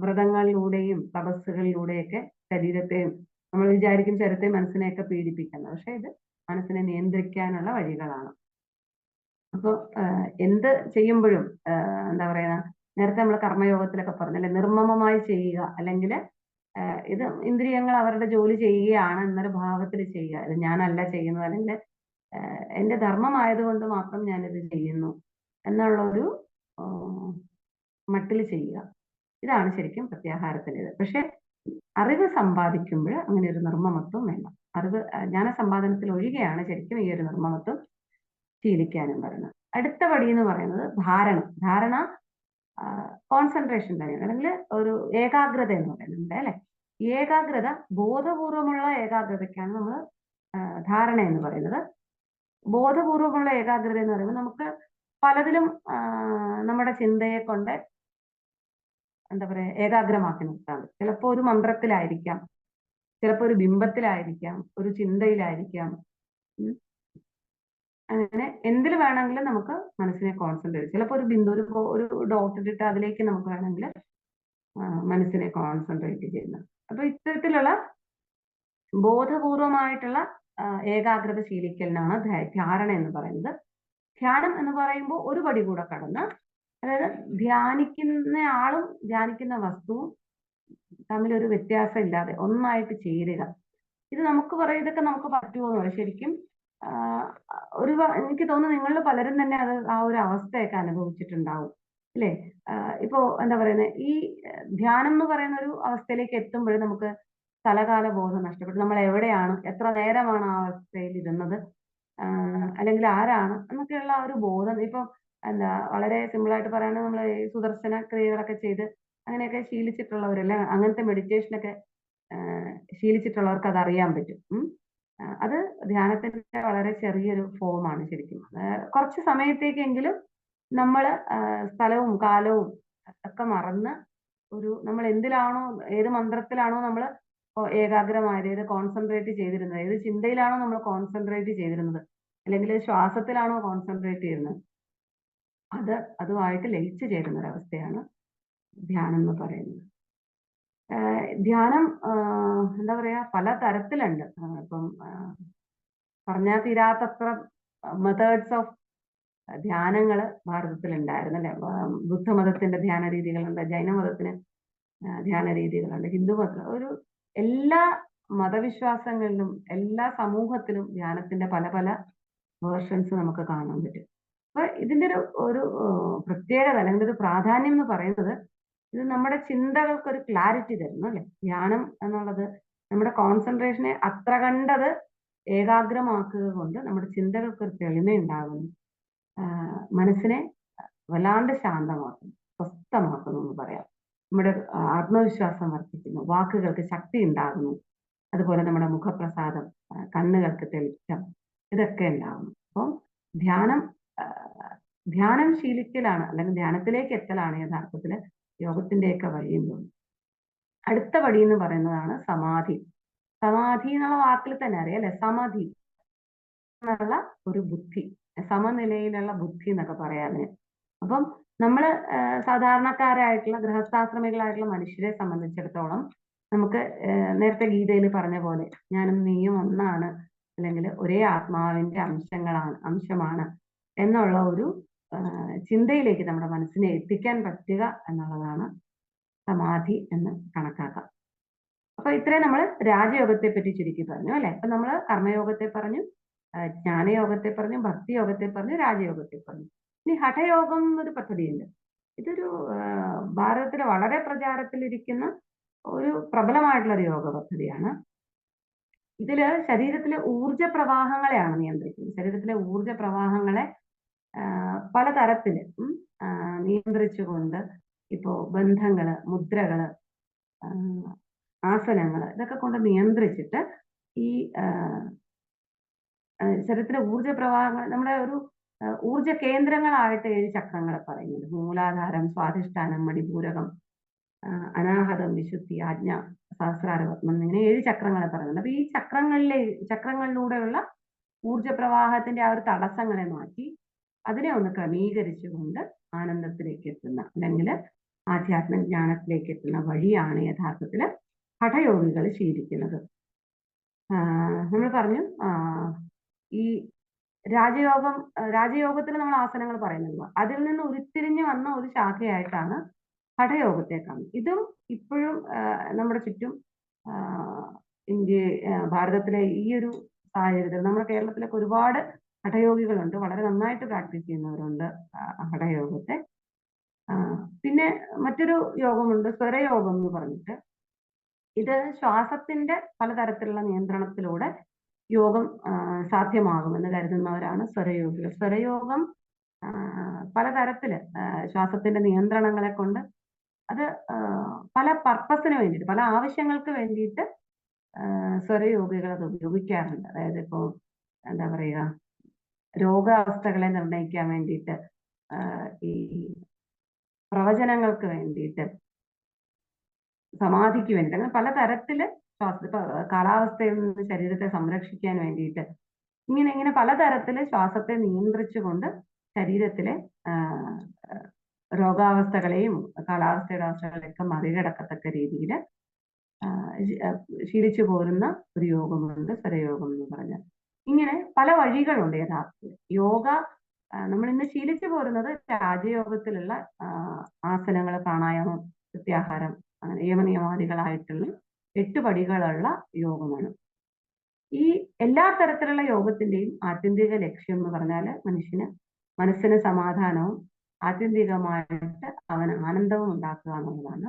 വ്രതങ്ങളിലൂടെയും തപസ്സുകളിലൂടെയൊക്കെ ശരീരത്തെയും, നമ്മൾ വിചാരിക്കും ശരീരത്തെയും മനസ്സിനെയൊക്കെ പീഡിപ്പിക്കുന്നത്, പക്ഷെ ഇത് മനസ്സിനെ നിയന്ത്രിക്കാനുള്ള വഴികളാണ്. അപ്പോൾ എന്ത് ചെയ്യുമ്പോഴും എന്താ പറയുക, നേരത്തെ നമ്മൾ കർമ്മയോഗത്തിലൊക്കെ പറഞ്ഞല്ലേ, നിർമ്മമമായി ചെയ്യുക, അല്ലെങ്കിൽ ഇത് ഇന്ദ്രിയങ്ങൾ അവരുടെ ജോലി ചെയ്യുകയാണ് എന്നൊരു ഭാവത്തിൽ ചെയ്യുക. ഇത് ഞാനല്ല ചെയ്യുന്നത്, അല്ലെങ്കിൽ എന്റെ ധർമ്മമായതുകൊണ്ട് മാത്രം ഞാനിത് ചെയ്യുന്നു എന്നുള്ള ഒരു മട്ടിൽ ചെയ്യുക. ഇതാണ് ശരിക്കും പ്രത്യാഹാരത്തിൻ്റെത്. പക്ഷെ അറിവ് സമ്പാദിക്കുമ്പോൾ അങ്ങനെ ഒരു നിർമ്മമത്വം വേണ്ട. ജ്ഞാന സമ്പാദനത്തിൽ ഒഴികെയാണ് ശരിക്കും ഈ ഒരു നിർമ്മമത്വം ശീലിക്കാനും പറയുന്നത്. അടുത്ത പടി എന്ന് പറയുന്നത് ധാരണ കോൺസെൻട്രേഷൻ തന്നെയാണ്, അല്ലെങ്കിൽ ഒരു ഏകാഗ്രത എന്ന് പറയുന്നുണ്ട് അല്ലെ. ഏകാഗ്രത, ബോധപൂർവമുള്ള ഏകാഗ്രതയ്ക്കാണ് നമ്മൾ ധാരണ എന്ന് പറയുന്നത്. ബോധപൂർവമുള്ള ഏകാഗ്രത എന്ന് പറയുമ്പോൾ നമുക്ക് പലതിലും നമ്മുടെ ചിന്തയെ കൊണ്ട് എന്താ പറയാ ഏകാഗ്രമാക്കി നിർത്താൻ. ചിലപ്പോൾ ഒരു മന്ത്രത്തിലായിരിക്കാം, ചിലപ്പോൾ ഒരു ബിംബത്തിലായിരിക്കാം, ഒരു ചിന്തയിലായിരിക്കാം. അങ്ങനെ എന്തിൽ വേണമെങ്കിലും നമുക്ക് മനസ്സിനെ കോൺസെൻട്രേറ്റ്, ചിലപ്പോൾ ഒരു ബിന്ദു, ഒരു ഡോട്ട് ഇട്ടിട്ട് അതിലേക്ക് നമുക്ക് വേണമെങ്കിൽ മനസ്സിനെ കോൺസെൻട്രേറ്റ് ചെയ്യുന്നത്. അപ്പൊ ഇത്തരത്തിലുള്ള ബോധപൂർവമായിട്ടുള്ള ഏകാഗ്രത ശീലിക്കലിനാണ് ധാരണ എന്ന് പറയുന്നത്. ധ്യാനം എന്ന് പറയുമ്പോൾ ഒരു പടി കൂടെ കടന്ന്, അതായത് ധ്യാനിക്കുന്ന ആളും ധ്യാനിക്കുന്ന വസ്തുവും തമ്മിലൊരു വ്യത്യാസം ഇല്ലാതെ ഒന്നായിട്ട് ചേരുക. ഇത് ഇതൊക്കെ നമുക്ക് പറ്റുമോ? ശരിക്കും എനിക്ക് തോന്നുന്നു നിങ്ങളിൽ പലരും തന്നെ ആ ഒരു അവസ്ഥയൊക്കെ അനുഭവിച്ചിട്ടുണ്ടാവും അല്ലെ. ഇപ്പോ എന്താ പറയുന്നത്, ഈ ധ്യാനം എന്ന് പറയുന്ന ഒരു അവസ്ഥയിലേക്ക് എത്തുമ്പോൾ നമുക്ക് സ്ഥലകാല ബോധം നഷ്ടപ്പെട്ടു. നമ്മൾ എവിടെയാണ്, എത്ര നേരമാണ് ആ അവസ്ഥയിൽ ഇരുന്നത്, അല്ലെങ്കിൽ ആരാണ് എന്നൊക്കെയുള്ള ഒരു ബോധം. ഇപ്പൊ വളരെ സിമ്പിൾ ആയിട്ട് പറയുകയാണെങ്കിൽ നമ്മൾ ഈ സുദർശന ക്രിയകളൊക്കെ ചെയ്ത് അങ്ങനെയൊക്കെ ശീലിച്ചിട്ടുള്ളവരല്ല, അങ്ങനത്തെ മെഡിറ്റേഷനൊക്കെ ശീലിച്ചിട്ടുള്ളവർക്ക് അത് അറിയാൻ പറ്റും. അത് ധ്യാനത്തിന്റെ വളരെ ചെറിയൊരു ഫോമാണ് ശരിക്കും. കുറച്ച് സമയത്തേക്കെങ്കിലും നമ്മൾ സ്ഥലവും കാലവും ഒക്കെ മറന്ന് നമ്മൾ എന്തിലാണോ, ഏത് മന്ത്രത്തിലാണോ നമ്മൾ ഏകാഗ്രമായത്, ഏത് കോൺസെൻട്രേറ്റ് ചെയ്തിരുന്നത്, ഏത് ചിന്തയിലാണോ നമ്മൾ കോൺസെൻട്രേറ്റ് ചെയ്തിരുന്നത്, അല്ലെങ്കിൽ ശ്വാസത്തിലാണോ കോൺസെൻട്രേറ്റ് ചെയ്യുന്നത്, അതുമായിട്ട് ലയിച്ചു ചേരുന്ന ഒരവസ്ഥയാണ് ധ്യാനം എന്ന് പറയുന്നത്. ധ്യാനം എന്താ പറയാ, പല തരത്തിലുണ്ട്. ഇപ്പം പറഞ്ഞാൽ തീരാത്തത്ര മെത്തേഡ്സ് ഓഫ് ധ്യാനങ്ങള് ഭാരതത്തിൽ അല്ലെ. ബുദ്ധമതത്തിന്റെ ധ്യാന രീതികളുണ്ട്, ജൈനമതത്തിന് ധ്യാന രീതികളുണ്ട്, ഹിന്ദുമതം, എല്ലാ മതവിശ്വാസങ്ങളിലും എല്ലാ സമൂഹത്തിലും ധ്യാനത്തിന്റെ പല പല വേർഷൻസ് നമുക്ക് കാണാൻ പറ്റും. അപ്പൊ ഇതിന്റെ ഒരു പ്രത്യേകത അല്ലെങ്കിൽ ഒരു പ്രാധാന്യം എന്ന് പറയുന്നത്, ഇത് നമ്മുടെ ചിന്തകൾക്ക് ഒരു ക്ലാരിറ്റി തരുന്നു അല്ലെ. ധ്യാനം എന്നുള്ളത് നമ്മുടെ കോൺസെൻട്രേഷനെ അത്ര കണ്ടത് ഏകാഗ്രമാക്കുക കൊണ്ട് നമ്മുടെ ചിന്തകൾക്ക് ഒരു തെളിമ ഉണ്ടാകുന്നു, മനസ്സിനെ വല്ലാണ്ട് ശാന്തമാക്കുന്നു, സ്വസ്ഥമാക്കുന്നു എന്ന് പറയാം. നമ്മുടെ ആത്മവിശ്വാസം വർദ്ധിക്കുന്നു, വാക്കുകൾക്ക് ശക്തി ഉണ്ടാകുന്നു, അതുപോലെ നമ്മുടെ മുഖപ്രസാദം, കണ്ണുകൾക്ക് തെളിച്ചം, ഇതൊക്കെ ഉണ്ടാകുന്നു. അപ്പം ധ്യാനം ശീലിക്കലാണ്, അല്ലെങ്കിൽ ധ്യാനത്തിലേക്ക് എത്തലാണ് യഥാർത്ഥത്തില് യോഗത്തിന്റെയൊക്കെ വഴിയും തോന്നുന്നു. അടുത്ത വഴി എന്ന് പറയുന്നതാണ് സമാധി. സമാധി എന്നുള്ള വാക്കിൽ തന്നെ അറിയാം അല്ലെ, സമാധി എന്നുള്ള ഒരു ബുദ്ധി, സമനിലയിലുള്ള ബുദ്ധി എന്നൊക്കെ പറയാന്. അപ്പം നമ്മള് സാധാരണക്കാരായിട്ടുള്ള ഗൃഹസ്ഥാശ്രമികളായിട്ടുള്ള മനുഷ്യരെ സംബന്ധിച്ചിടത്തോളം നമുക്ക് നേരത്തെ ഗീതയിൽ പറഞ്ഞ പോലെ ഞാനും നീയും ഒന്നാണ്, അല്ലെങ്കിൽ ഒരേ ആത്മാവിന്റെ അംശമാണ് എന്നുള്ള ഒരു ചിന്തയിലേക്ക് നമ്മുടെ മനസ്സിനെ എത്തിക്കാൻ പറ്റുക എന്നുള്ളതാണ് സമാധി എന്ന് കണക്കാക്കാം. അപ്പൊ ഇത്രയും നമ്മൾ രാജയോഗത്തെ പറ്റി ചുരുക്കി പറഞ്ഞു അല്ലെ. അപ്പൊ നമ്മൾ കർമ്മയോഗത്തെ പറഞ്ഞു, ജ്ഞാനയോഗത്തെ പറഞ്ഞു, ഭക്തിയോഗത്തെ പറഞ്ഞു, രാജയോഗത്തെ പറഞ്ഞു. ഇനി ഹഠയോഗം എന്നൊരു പദ്ധതിയുണ്ട്. ഇതൊരു ഭാരതത്തിലെ വളരെ പ്രചാരത്തിലിരിക്കുന്ന ഒരു പ്രബലമായിട്ടുള്ള ഒരു യോഗ പദ്ധതിയാണ്. ഇതില് ശരീരത്തിലെ ഊർജ പ്രവാഹങ്ങളെയാണ് നിയന്ത്രിക്കുന്നത്. ശരീരത്തിലെ ഊർജ പ്രവാഹങ്ങളെ പലതരത്തില് നിയന്ത്രിച്ചുകൊണ്ട്, ഇപ്പോ ബന്ധങ്ങള്, മുദ്രകള്, ആസനങ്ങള്, ഇതൊക്കെ കൊണ്ട് നിയന്ത്രിച്ചിട്ട് ഈ ശരീരത്തിലെ ഊർജ പ്രവാഹങ്ങൾ, നമ്മുടെ ഒരു ഊർജ കേന്ദ്രങ്ങളായിട്ട് 7 ചക്രങ്ങളെ പറയുന്നുണ്ട്. മൂലാധാരം, സ്വാധിഷ്ഠാനം, മണിപൂരകം, അനാഹതം, വിശുദ്ധി, ആജ്ഞ, സഹസ്രാരപത്മം, ഇങ്ങനെ 7 ചക്രങ്ങളെ പറയുന്നുണ്ട്. അപ്പൊ ഈ ചക്രങ്ങളിലൂടെയുള്ള ഊർജ പ്രവാഹത്തിന്റെ ആ ഒരു തടസ്സങ്ങളെ മാറ്റി അതിനെ ഒന്ന് ക്രമീകരിച്ചുകൊണ്ട് ആനന്ദത്തിലേക്ക് എത്തുന്ന, അല്ലെങ്കിൽ ആധ്യാത്മ ജ്ഞാനത്തിലേക്ക് എത്തുന്ന വഴിയാണ് യഥാർത്ഥത്തില് ഹഠയോഗികൾ ശീലിക്കുന്നത്. നമ്മൾ പറഞ്ഞു ഈ രാജയോഗത്തിൽ നമ്മൾ ആസനങ്ങൾ പറയുന്നുണ്ട്. അതിൽ നിന്ന് ഉരുത്തിരിഞ്ഞു വന്ന ഒരു ശാഖയായിട്ടാണ് ഹഠയോഗത്തെ കാണുന്നത്. ഇതും ഇപ്പോഴും നമ്മുടെ ചുറ്റും ഭാരതത്തിലെ ഈ ഒരു സാഹചര്യത്തിൽ, നമ്മുടെ കേരളത്തിലൊക്കെ ഒരുപാട് ഹഠയോഗികളുണ്ട്, വളരെ നന്നായിട്ട് പ്രാക്ടീസ് ചെയ്യുന്നവരുണ്ട് ഹഠയോഗത്തെ. പിന്നെ മറ്റൊരു യോഗമുണ്ട്, സ്വരയോഗം എന്ന് പറഞ്ഞിട്ട്. ഇത് ശ്വാസത്തിന്റെ പലതരത്തിലുള്ള നിയന്ത്രണത്തിലൂടെ യോഗം സാധ്യമാകുമെന്ന് കരുതുന്നവരാണ് സ്വരയോഗികൾ. സ്വരയോഗം പലതരത്തില് ശ്വാസത്തിന്റെ നിയന്ത്രണങ്ങളെ കൊണ്ട് അത് പല പർപ്പസിന് വേണ്ടിയിട്ട്, പല ആവശ്യങ്ങൾക്ക് വേണ്ടിയിട്ട് സ്വരയോഗികൾ അത് ഉപയോഗിക്കാറുണ്ട്. അതായത് ഇപ്പോ എന്താ പറയുക, രോഗാവസ്ഥകളെ നിർണ്ണയിക്കാൻ വേണ്ടിയിട്ട്, ഈ പ്രവചനങ്ങൾക്ക് വേണ്ടിയിട്ട്, സമാധിക്ക് വേണ്ടിയിട്ട്, അങ്ങനെ പലതരത്തില് കാലാവസ്ഥയിൽ നിന്ന് ശരീരത്തെ സംരക്ഷിക്കാൻ വേണ്ടിയിട്ട്, ഇങ്ങനെ പലതരത്തില് ശ്വാസത്തെ നിയന്ത്രിച്ചുകൊണ്ട് ശരീരത്തിലെ രോഗാവസ്ഥകളെയും കാലാവസ്ഥയുടെ അവസ്ഥകളെയൊക്കെ മറികടക്കത്തക്ക രീതിയിൽ ശീലിച്ചു പോരുന്ന ഒരു യോഗമുണ്ട്, സ്വരയോഗം എന്ന് പറഞ്ഞാൽ. ഇങ്ങനെ പല വഴികളുണ്ട് യഥാർത്ഥത്തിൽ. യോഗ നമ്മൾ ഇന്ന് ശീലിച്ചു പോരുന്നത് രാജയോഗത്തിലുള്ള ആസനങ്ങൾ, പ്രാണായാമം, പ്രത്യാഹാരം, നിയമനിയമാദികളായിട്ടുള്ള 8 പടികളുള്ള യോഗമാണ്. ഈ എല്ലാ തരത്തിലുള്ള യോഗത്തിന്റെയും ആത്യന്തിക ലക്ഷ്യം എന്ന് പറഞ്ഞാൽ മനസ്സിന് സമാധാനവും ആത്യന്തികമായിട്ട് അവന് ആനന്ദവും ഉണ്ടാക്കുക എന്നുള്ളതാണ്.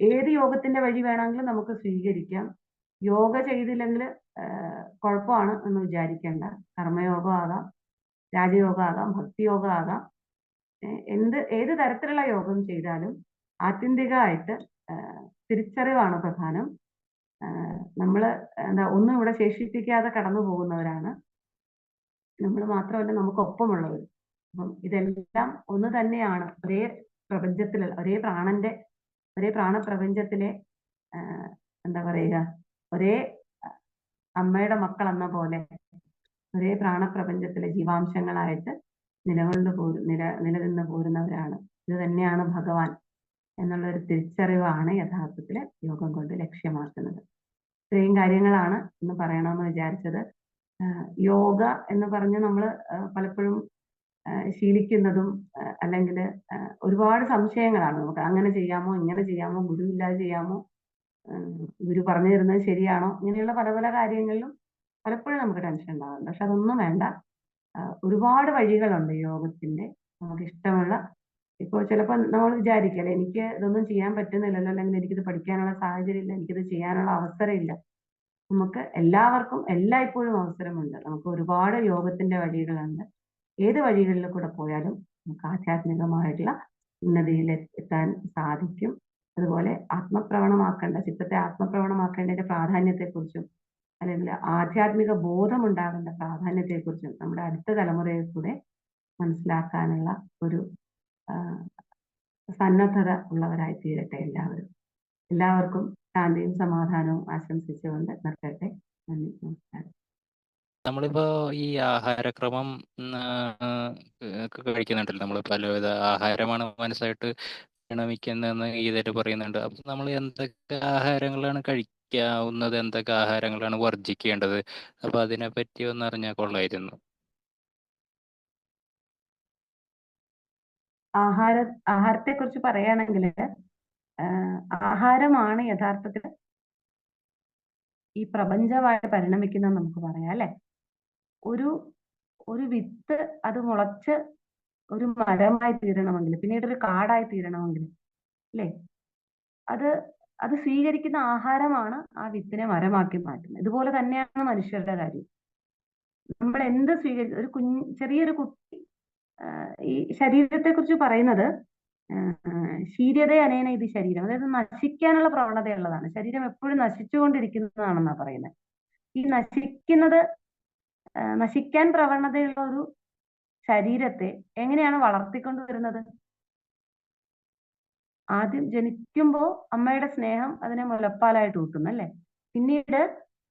ഏത് യോഗത്തിന്റെ വഴി വേണമെങ്കിലും നമുക്ക് സ്വീകരിക്കാം. യോഗ ചെയ്തില്ലെങ്കിൽ കുഴപ്പമാണ് എന്ന് വിചാരിക്കേണ്ട. കർമ്മയോഗം ആകാം, രാജയോഗം ആകാം, ഭക്തിയോഗം ആകാം, ഏത് തരത്തിലുള്ള യോഗം ചെയ്താലും ആത്യന്തികമായിട്ട് തിരിച്ചറിവാണ് പ്രധാനം. നമ്മൾ ഒന്നും ഇവിടെ ശേഷിപ്പിക്കാതെ കടന്നു പോകുന്നവരാണ് നമ്മൾ, മാത്രമല്ല നമുക്കൊപ്പമുള്ളവർ. അപ്പം ഇതെല്ലാം ഒന്ന് തന്നെയാണ്, ഒരേ പ്രപഞ്ചത്തിലുള്ള ഒരേ പ്രാണപ്രപഞ്ചത്തിലെ എന്താ പറയുക, ഒരേ അമ്മയുടെ മക്കൾ എന്ന പോലെ ഒരേ പ്രാണപ്രപഞ്ചത്തിലെ ജീവാംശങ്ങളായിട്ട് നിലനിന്ന് പോരുന്നവരാണ്. ഇത് തന്നെയാണ് ഭഗവാൻ എന്നുള്ളൊരു തിരിച്ചറിവാണ് യഥാർത്ഥത്തില് യോഗം കൊണ്ട് ലക്ഷ്യമാക്കുന്നത്. ഇത്രയും കാര്യങ്ങളാണ് ഇന്ന് പറയണമെന്ന് വിചാരിച്ചത്. യോഗ എന്ന് പറഞ്ഞ് നമ്മൾ പലപ്പോഴും ശീലിക്കുന്നതും അല്ലെങ്കിൽ ഒരുപാട് സംശയങ്ങളാണ് നമുക്ക്. അങ്ങനെ ചെയ്യാമോ, ഇങ്ങനെ ചെയ്യാമോ, ഗുരുവില്ലാതെ ചെയ്യാമോ, ഗുരു പറഞ്ഞു തരുന്നത് ശരിയാണോ, ഇങ്ങനെയുള്ള പല പല കാര്യങ്ങളിലും പലപ്പോഴും നമുക്ക് ടെൻഷൻ ഉണ്ടാകുന്നുണ്ട്. പക്ഷെ അതൊന്നും വേണ്ട. ഒരുപാട് വഴികളുണ്ട് യോഗത്തിന്റെ. നമുക്ക് ഇഷ്ടമുള്ള, ഇപ്പോൾ ചിലപ്പോൾ നമ്മൾ വിചാരിക്കല്ലേ, എനിക്ക് ഇതൊന്നും ചെയ്യാൻ പറ്റുന്നില്ലല്ലോ, അല്ലെങ്കിൽ എനിക്കിത് പഠിക്കാനുള്ള സാഹചര്യം ഇല്ല, എനിക്കിത് ചെയ്യാനുള്ള അവസരം ഇല്ല. നമുക്ക് എല്ലാവർക്കും എല്ലായ്പ്പോഴും അവസരമുണ്ട്. നമുക്ക് ഒരുപാട് യോഗത്തിന്റെ വഴികളുണ്ട്. ഏത് വഴികളിൽ കൂടെ പോയാലും നമുക്ക് ആധ്യാത്മികമായിട്ടുള്ള ഉന്നതിയിൽ എത്താൻ സാധിക്കും. അതുപോലെ ചിത്തത്തെ ആത്മപ്രവണമാക്കേണ്ടതിന്റെ പ്രാധാന്യത്തെക്കുറിച്ചും അല്ലെങ്കിൽ ആധ്യാത്മിക ബോധമുണ്ടാകേണ്ട പ്രാധാന്യത്തെക്കുറിച്ചും നമ്മുടെ അടുത്ത തലമുറയെ കൂടെ മനസ്സിലാക്കാനുള്ള ഒരു സന്നദ്ധത ഉള്ളവരായി തീരട്ടെ എല്ലാവരും. എല്ലാവർക്കും ശാന്തിയും സമാധാനവും ആശംസിച്ചുകൊണ്ട് നിർത്തട്ടെ. നന്ദി, നമസ്കാരം. നമ്മളിപ്പോ ഈ ആഹാരക്രമം കഴിക്കുന്നുണ്ടല്ലോ, നമ്മൾ പലവിധ ആഹാരമാണ് മനസ്സായിട്ട് പരിണമിക്കുന്നതെന്ന് ഗീതയിൽ പറയുന്നുണ്ട്. അപ്പൊ നമ്മൾ എന്തൊക്കെ ആഹാരങ്ങളാണ് കഴിക്കാവുന്നത്, എന്തൊക്കെ ആഹാരങ്ങളാണ് വർജിക്കേണ്ടത്? അപ്പൊ അതിനെ പറ്റി ഒന്ന് അറിഞ്ഞാൽ കൊള്ളായിരുന്നു. ആഹാരത്തെ കുറിച്ച് പറയുകയാണെങ്കിൽ ആഹാരമാണ് യഥാർത്ഥത്തിൽ ഈ പ്രപഞ്ചമായിട്ട് പരിണമിക്കുന്നത് നമുക്ക് പറയാം അല്ലെ. ഒരു വിത്ത് അത് മുളച്ച് ഒരു മരമായി തീരണമെങ്കിൽ, പിന്നീട് ഒരു കാടായി തീരണമെങ്കിൽ അല്ലെ, അത് സ്വീകരിക്കുന്ന ആഹാരമാണ് ആ വിത്തിനെ മരമാക്കി മാറ്റുന്നത്. ഇതുപോലെ തന്നെയാണ് മനുഷ്യരുടെ കാര്യം. നമ്മൾ എന്ത് ഒരു ചെറിയൊരു കുട്ടി, ഈ ശരീരത്തെ കുറിച്ച് പറയുന്നത് ശീര്യത അനേന ഇത് ശരീരം, അതായത് നശിക്കാനുള്ള പ്രവണതയുള്ളതാണ്. ശരീരം എപ്പോഴും നശിച്ചുകൊണ്ടിരിക്കുന്നതാണെന്നാ പറയുന്നത്. ഈ നശിക്കാൻ പ്രവണതയുള്ള ഒരു ശരീരത്തെ എങ്ങനെയാണ് വളർത്തിക്കൊണ്ടുവരുന്നത്? ആദ്യം ജനിക്കുമ്പോൾ അമ്മയുടെ സ്നേഹം അതിനെ മുലപ്പാലായിട്ട് ഊട്ടുന്നു അല്ലെ. പിന്നീട്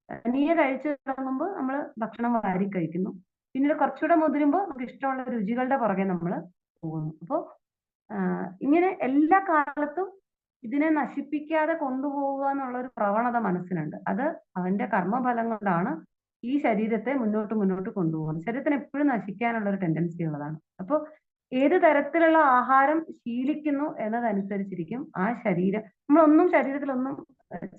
തനിയെ കഴിച്ചു തുടങ്ങുമ്പോൾ നമ്മൾ ഭക്ഷണം വാരി കഴിക്കുന്നു. പിന്നീട് കുറച്ചുകൂടെ മുതിരുമ്പോൾ നമുക്ക് ഇഷ്ടമുള്ള രുചികളുടെ പുറകെ നമ്മൾ പോകുന്നു. അപ്പോൾ ഇങ്ങനെ എല്ലാ കാലത്തും ഇതിനെ നശിപ്പിക്കാതെ കൊണ്ടുപോകുക എന്നുള്ള ഒരു പ്രവണത മനസ്സിനുണ്ട്. അത് അവന്റെ കർമ്മഫലം കൊണ്ടാണ് ഈ ശരീരത്തെ മുന്നോട്ട് കൊണ്ടുപോകുന്നത്. ശരീരത്തിന് എപ്പോഴും നശിക്കാനുള്ള ഒരു ടെൻഡൻസി ഉള്ളതാണ്. അപ്പോൾ ഏത് തരത്തിലുള്ള ആഹാരം ശീലിക്കുന്നു എന്നതനുസരിച്ചിരിക്കും ആ ശരീരം. നമ്മളൊന്നും ശരീരത്തിലൊന്നും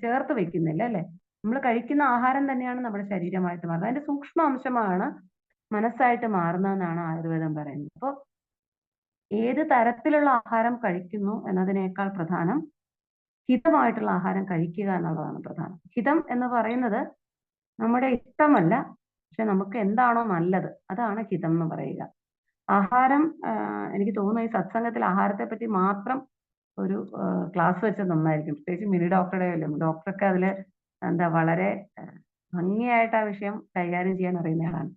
ചേർത്ത് വെക്കുന്നില്ല അല്ലെ. നമ്മൾ കഴിക്കുന്ന ആഹാരം തന്നെയാണ് നമ്മുടെ ശരീരമായിട്ട് മാറുന്നത്. അതിന്റെ സൂക്ഷ്മ അംശമാണ് മനസ്സായിട്ട് മാറുന്നതെന്നാണ് ആയുർവേദം പറയുന്നത്. അപ്പോൾ ഏത് തരത്തിലുള്ള ആഹാരം കഴിക്കുന്നു എന്നതിനേക്കാൾ പ്രധാനം ഹിതമായിട്ടുള്ള ആഹാരം കഴിക്കുക എന്നുള്ളതാണ് പ്രധാനം. ഹിതം എന്ന് പറയുന്നത് നമ്മുടെ ഇഷ്ടമല്ല, പക്ഷെ നമുക്ക് എന്താണോ നല്ലത് അതാണ് ഹിതം എന്ന് പറയുക. ആഹാരം, എനിക്ക് തോന്നുന്നു ഈ സത്സംഗത്തിൽ ആഹാരത്തെ പറ്റി മാത്രം ഒരു ക്ലാസ് വെച്ച് നന്നായിരിക്കും. പ്രത്യേകിച്ച് മിനി ഡോക്ടറുടെ ഡോക്ടറൊക്കെ അതില് വളരെ ഭംഗിയായിട്ട് ആ വിഷയം കൈകാര്യം ചെയ്യാൻ അറിയുന്ന ആളാണ്.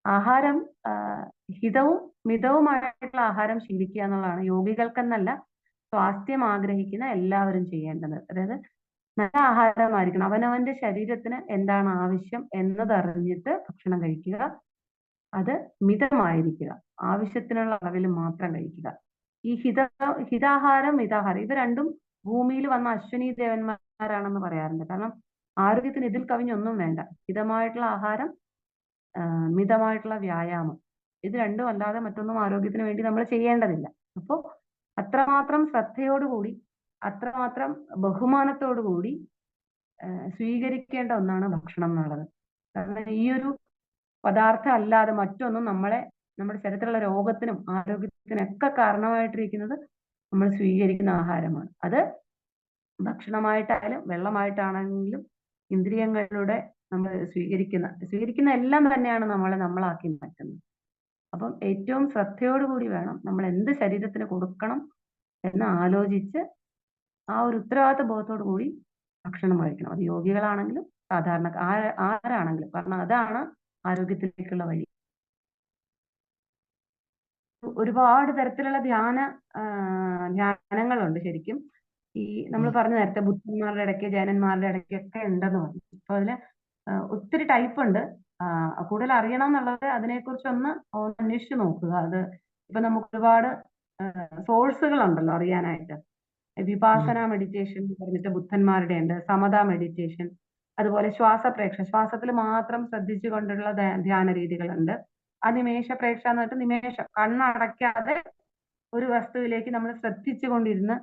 ആഹാരം ഹിതവും മിതവുമായിട്ടുള്ള ആഹാരം ശീലിക്കുക എന്നുള്ളതാണ് യോഗികൾക്കെന്നല്ല, സ്വാസ്ഥ്യം ആഗ്രഹിക്കുന്ന എല്ലാവരും ചെയ്യേണ്ടത്. അതായത് നല്ല ആഹാരമായിരിക്കണം. അവനവന്റെ ശരീരത്തിന് എന്താണ് ആവശ്യം എന്നതറിഞ്ഞിട്ട് ഭക്ഷണം കഴിക്കുക. അത് മിതമായിരിക്കുക, ആവശ്യത്തിനുള്ള അളവിൽ മാത്രം കഴിക്കുക. ഈ ഹിതാഹാരം മിതാഹാരം ഇവ രണ്ടും ഭൂമിയിൽ വന്ന അശ്വനി ദേവന്മാരാണെന്ന് പറയാറുണ്ട്. കാരണം ആരോഗ്യത്തിന് ഇതിൽ കവിഞ്ഞൊന്നും വേണ്ട. ഹിതമായിട്ടുള്ള ആഹാരം, മിതമായിട്ടുള്ള വ്യായാമം, ഇത് രണ്ടും അല്ലാതെ മറ്റൊന്നും ആരോഗ്യത്തിന് വേണ്ടി നമ്മൾ ചെയ്യേണ്ടതില്ല. അപ്പോൾ അത്രമാത്രം ശ്രദ്ധയോടുകൂടി, അത്രമാത്രം ബഹുമാനത്തോടുകൂടി സ്വീകരിക്കേണ്ട ഒന്നാണ് ഭക്ഷണം എന്നുള്ളത്. കാരണം ഈ ഒരു പദാർത്ഥം അല്ലാതെ മറ്റൊന്നും നമ്മുടെ ശരീരത്തിലുള്ള രോഗത്തിനും ആരോഗ്യത്തിനും ഒക്കെ കാരണമായിട്ടിരിക്കുന്നത് നമ്മൾ സ്വീകരിക്കുന്ന ആഹാരമാണ്. അത് ഭക്ഷണമായിട്ടായാലും വെള്ളമായിട്ടാണെങ്കിലും ഇന്ദ്രിയങ്ങളിലൂടെ നമ്മൾ സ്വീകരിക്കുന്ന എല്ലാം തന്നെയാണ് നമ്മളാക്കി മാറ്റുന്നത്. അപ്പം ഏറ്റവും ശ്രദ്ധയോടുകൂടി വേണം നമ്മൾ എന്ത് ശരീരത്തിന് കൊടുക്കണം എന്ന് ആലോചിച്ച് ആ ഒരു ഉത്തരവാദിത്ത ബോധത്തോടു കൂടി ഭക്ഷണം കഴിക്കണം. അത് യോഗികളാണെങ്കിലും സാധാരണ ആരാണെങ്കിലും. കാരണം അതാണ് ആരോഗ്യത്തിലേക്കുള്ള വഴി. ഒരുപാട് തരത്തിലുള്ള ധ്യാനങ്ങളുണ്ട് ശരിക്കും. ഈ നമ്മൾ ഉം. പറഞ്ഞ നേരത്തെ ബുദ്ധന്മാരുടെ ഇടയ്ക്ക് ജൈനന്മാരുടെ ഇടയ്ക്കൊക്കെ ഉണ്ടെന്ന് പറഞ്ഞു. അപ്പൊ അതില് ഒത്തിരി ടൈപ്പ് ഉണ്ട്. കൂടുതൽ അറിയണം എന്നുള്ളത് അതിനെക്കുറിച്ച് ഒന്ന് അന്വേഷിച്ച് നോക്കുക. അത് ഇപ്പൊ നമുക്ക് ഒരുപാട് സോഴ്സുകൾ ഉണ്ടല്ലോ അറിയാനായിട്ട്. ഉം. വിപാസന മെഡിറ്റേഷൻ എന്ന് പറഞ്ഞിട്ട് ബുദ്ധന്മാരുടെ ഉണ്ട്, സമത മെഡിറ്റേഷൻ, അതുപോലെ ശ്വാസത്തിൽ മാത്രം ശ്രദ്ധിച്ചുകൊണ്ടുള്ള ധ്യാന രീതികളുണ്ട്. നിമേഷ പ്രേക്ഷ എന്ന് പറഞ്ഞിട്ട് നിമേഷം കണ്ണടയ്ക്കാതെ ഒരു വസ്തുവിലേക്ക് നമ്മൾ ശ്രദ്ധിച്ചു കൊണ്ടിരുന്ന്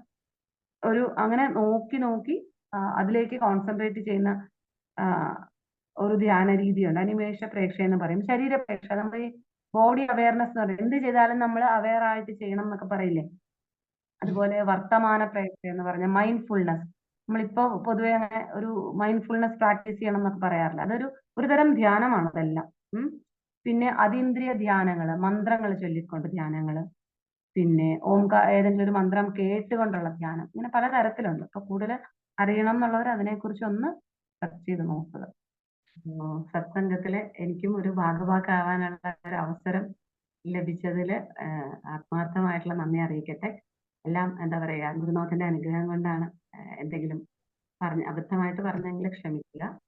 അങ്ങനെ നോക്കി നോക്കി അതിലേക്ക് കോൺസെൻട്രേറ്റ് ചെയ്യുന്ന ആ, ഒരു ധ്യാന രീതിയുണ്ട്. അനിമേഷ പ്രേക്ഷ എന്ന് പറയും. ശരീര പ്രേക്ഷ, നമ്മൾ ഈ ബോഡി അവയർനെസ് എന്ന് പറയും. എന്ത് ചെയ്താലും നമ്മൾ അവെയർ ആയിട്ട് ചെയ്യണം എന്നൊക്കെ പറയില്ലേ. അതുപോലെ വർത്തമാന പ്രേക്ഷ എന്ന് പറഞ്ഞ മൈൻഡ്ഫുൾനെസ്. നമ്മളിപ്പോ പൊതുവെ അങ്ങനെ ഒരു മൈൻഡ്ഫുൾനെസ് പ്രാക്ടീസ് ചെയ്യണം എന്നൊക്കെ പറയാറില്ല. ഒരു തരം ധ്യാനമാണ് അതെല്ലാം. ഉം. പിന്നെ അതീന്ദ്രിയ ധ്യാനങ്ങള്, മന്ത്രങ്ങൾ ചൊല്ലിക്കൊണ്ട് ധ്യാനങ്ങള്, പിന്നെ ഏതെങ്കിലും ഒരു മന്ത്രം കേട്ടുകൊണ്ടുള്ള ധ്യാനം, ഇങ്ങനെ പല തരത്തിലുണ്ട്. അപ്പൊ കൂടുതൽ അറിയണം എന്നുള്ളവർ അതിനെക്കുറിച്ച് ഒന്ന് സെർച്ച് ചെയ്ത് നോക്കുക. സത്സംഗത്തില് എനിക്കും ഒരു ഭാഗഭാക്കാവാനുള്ള ഒരു അവസരം ലഭിച്ചതിൽ ആത്മാർത്ഥമായിട്ടുള്ള നന്ദി അറിയിക്കട്ടെ. എല്ലാം എന്താ പറയാ, ഗുരുനാഥന്റെ അനുഗ്രഹം കൊണ്ടാണ്. എന്തെങ്കിലും അബദ്ധമായിട്ട് പറഞ്ഞെങ്കിൽ ക്ഷമിക്കുക.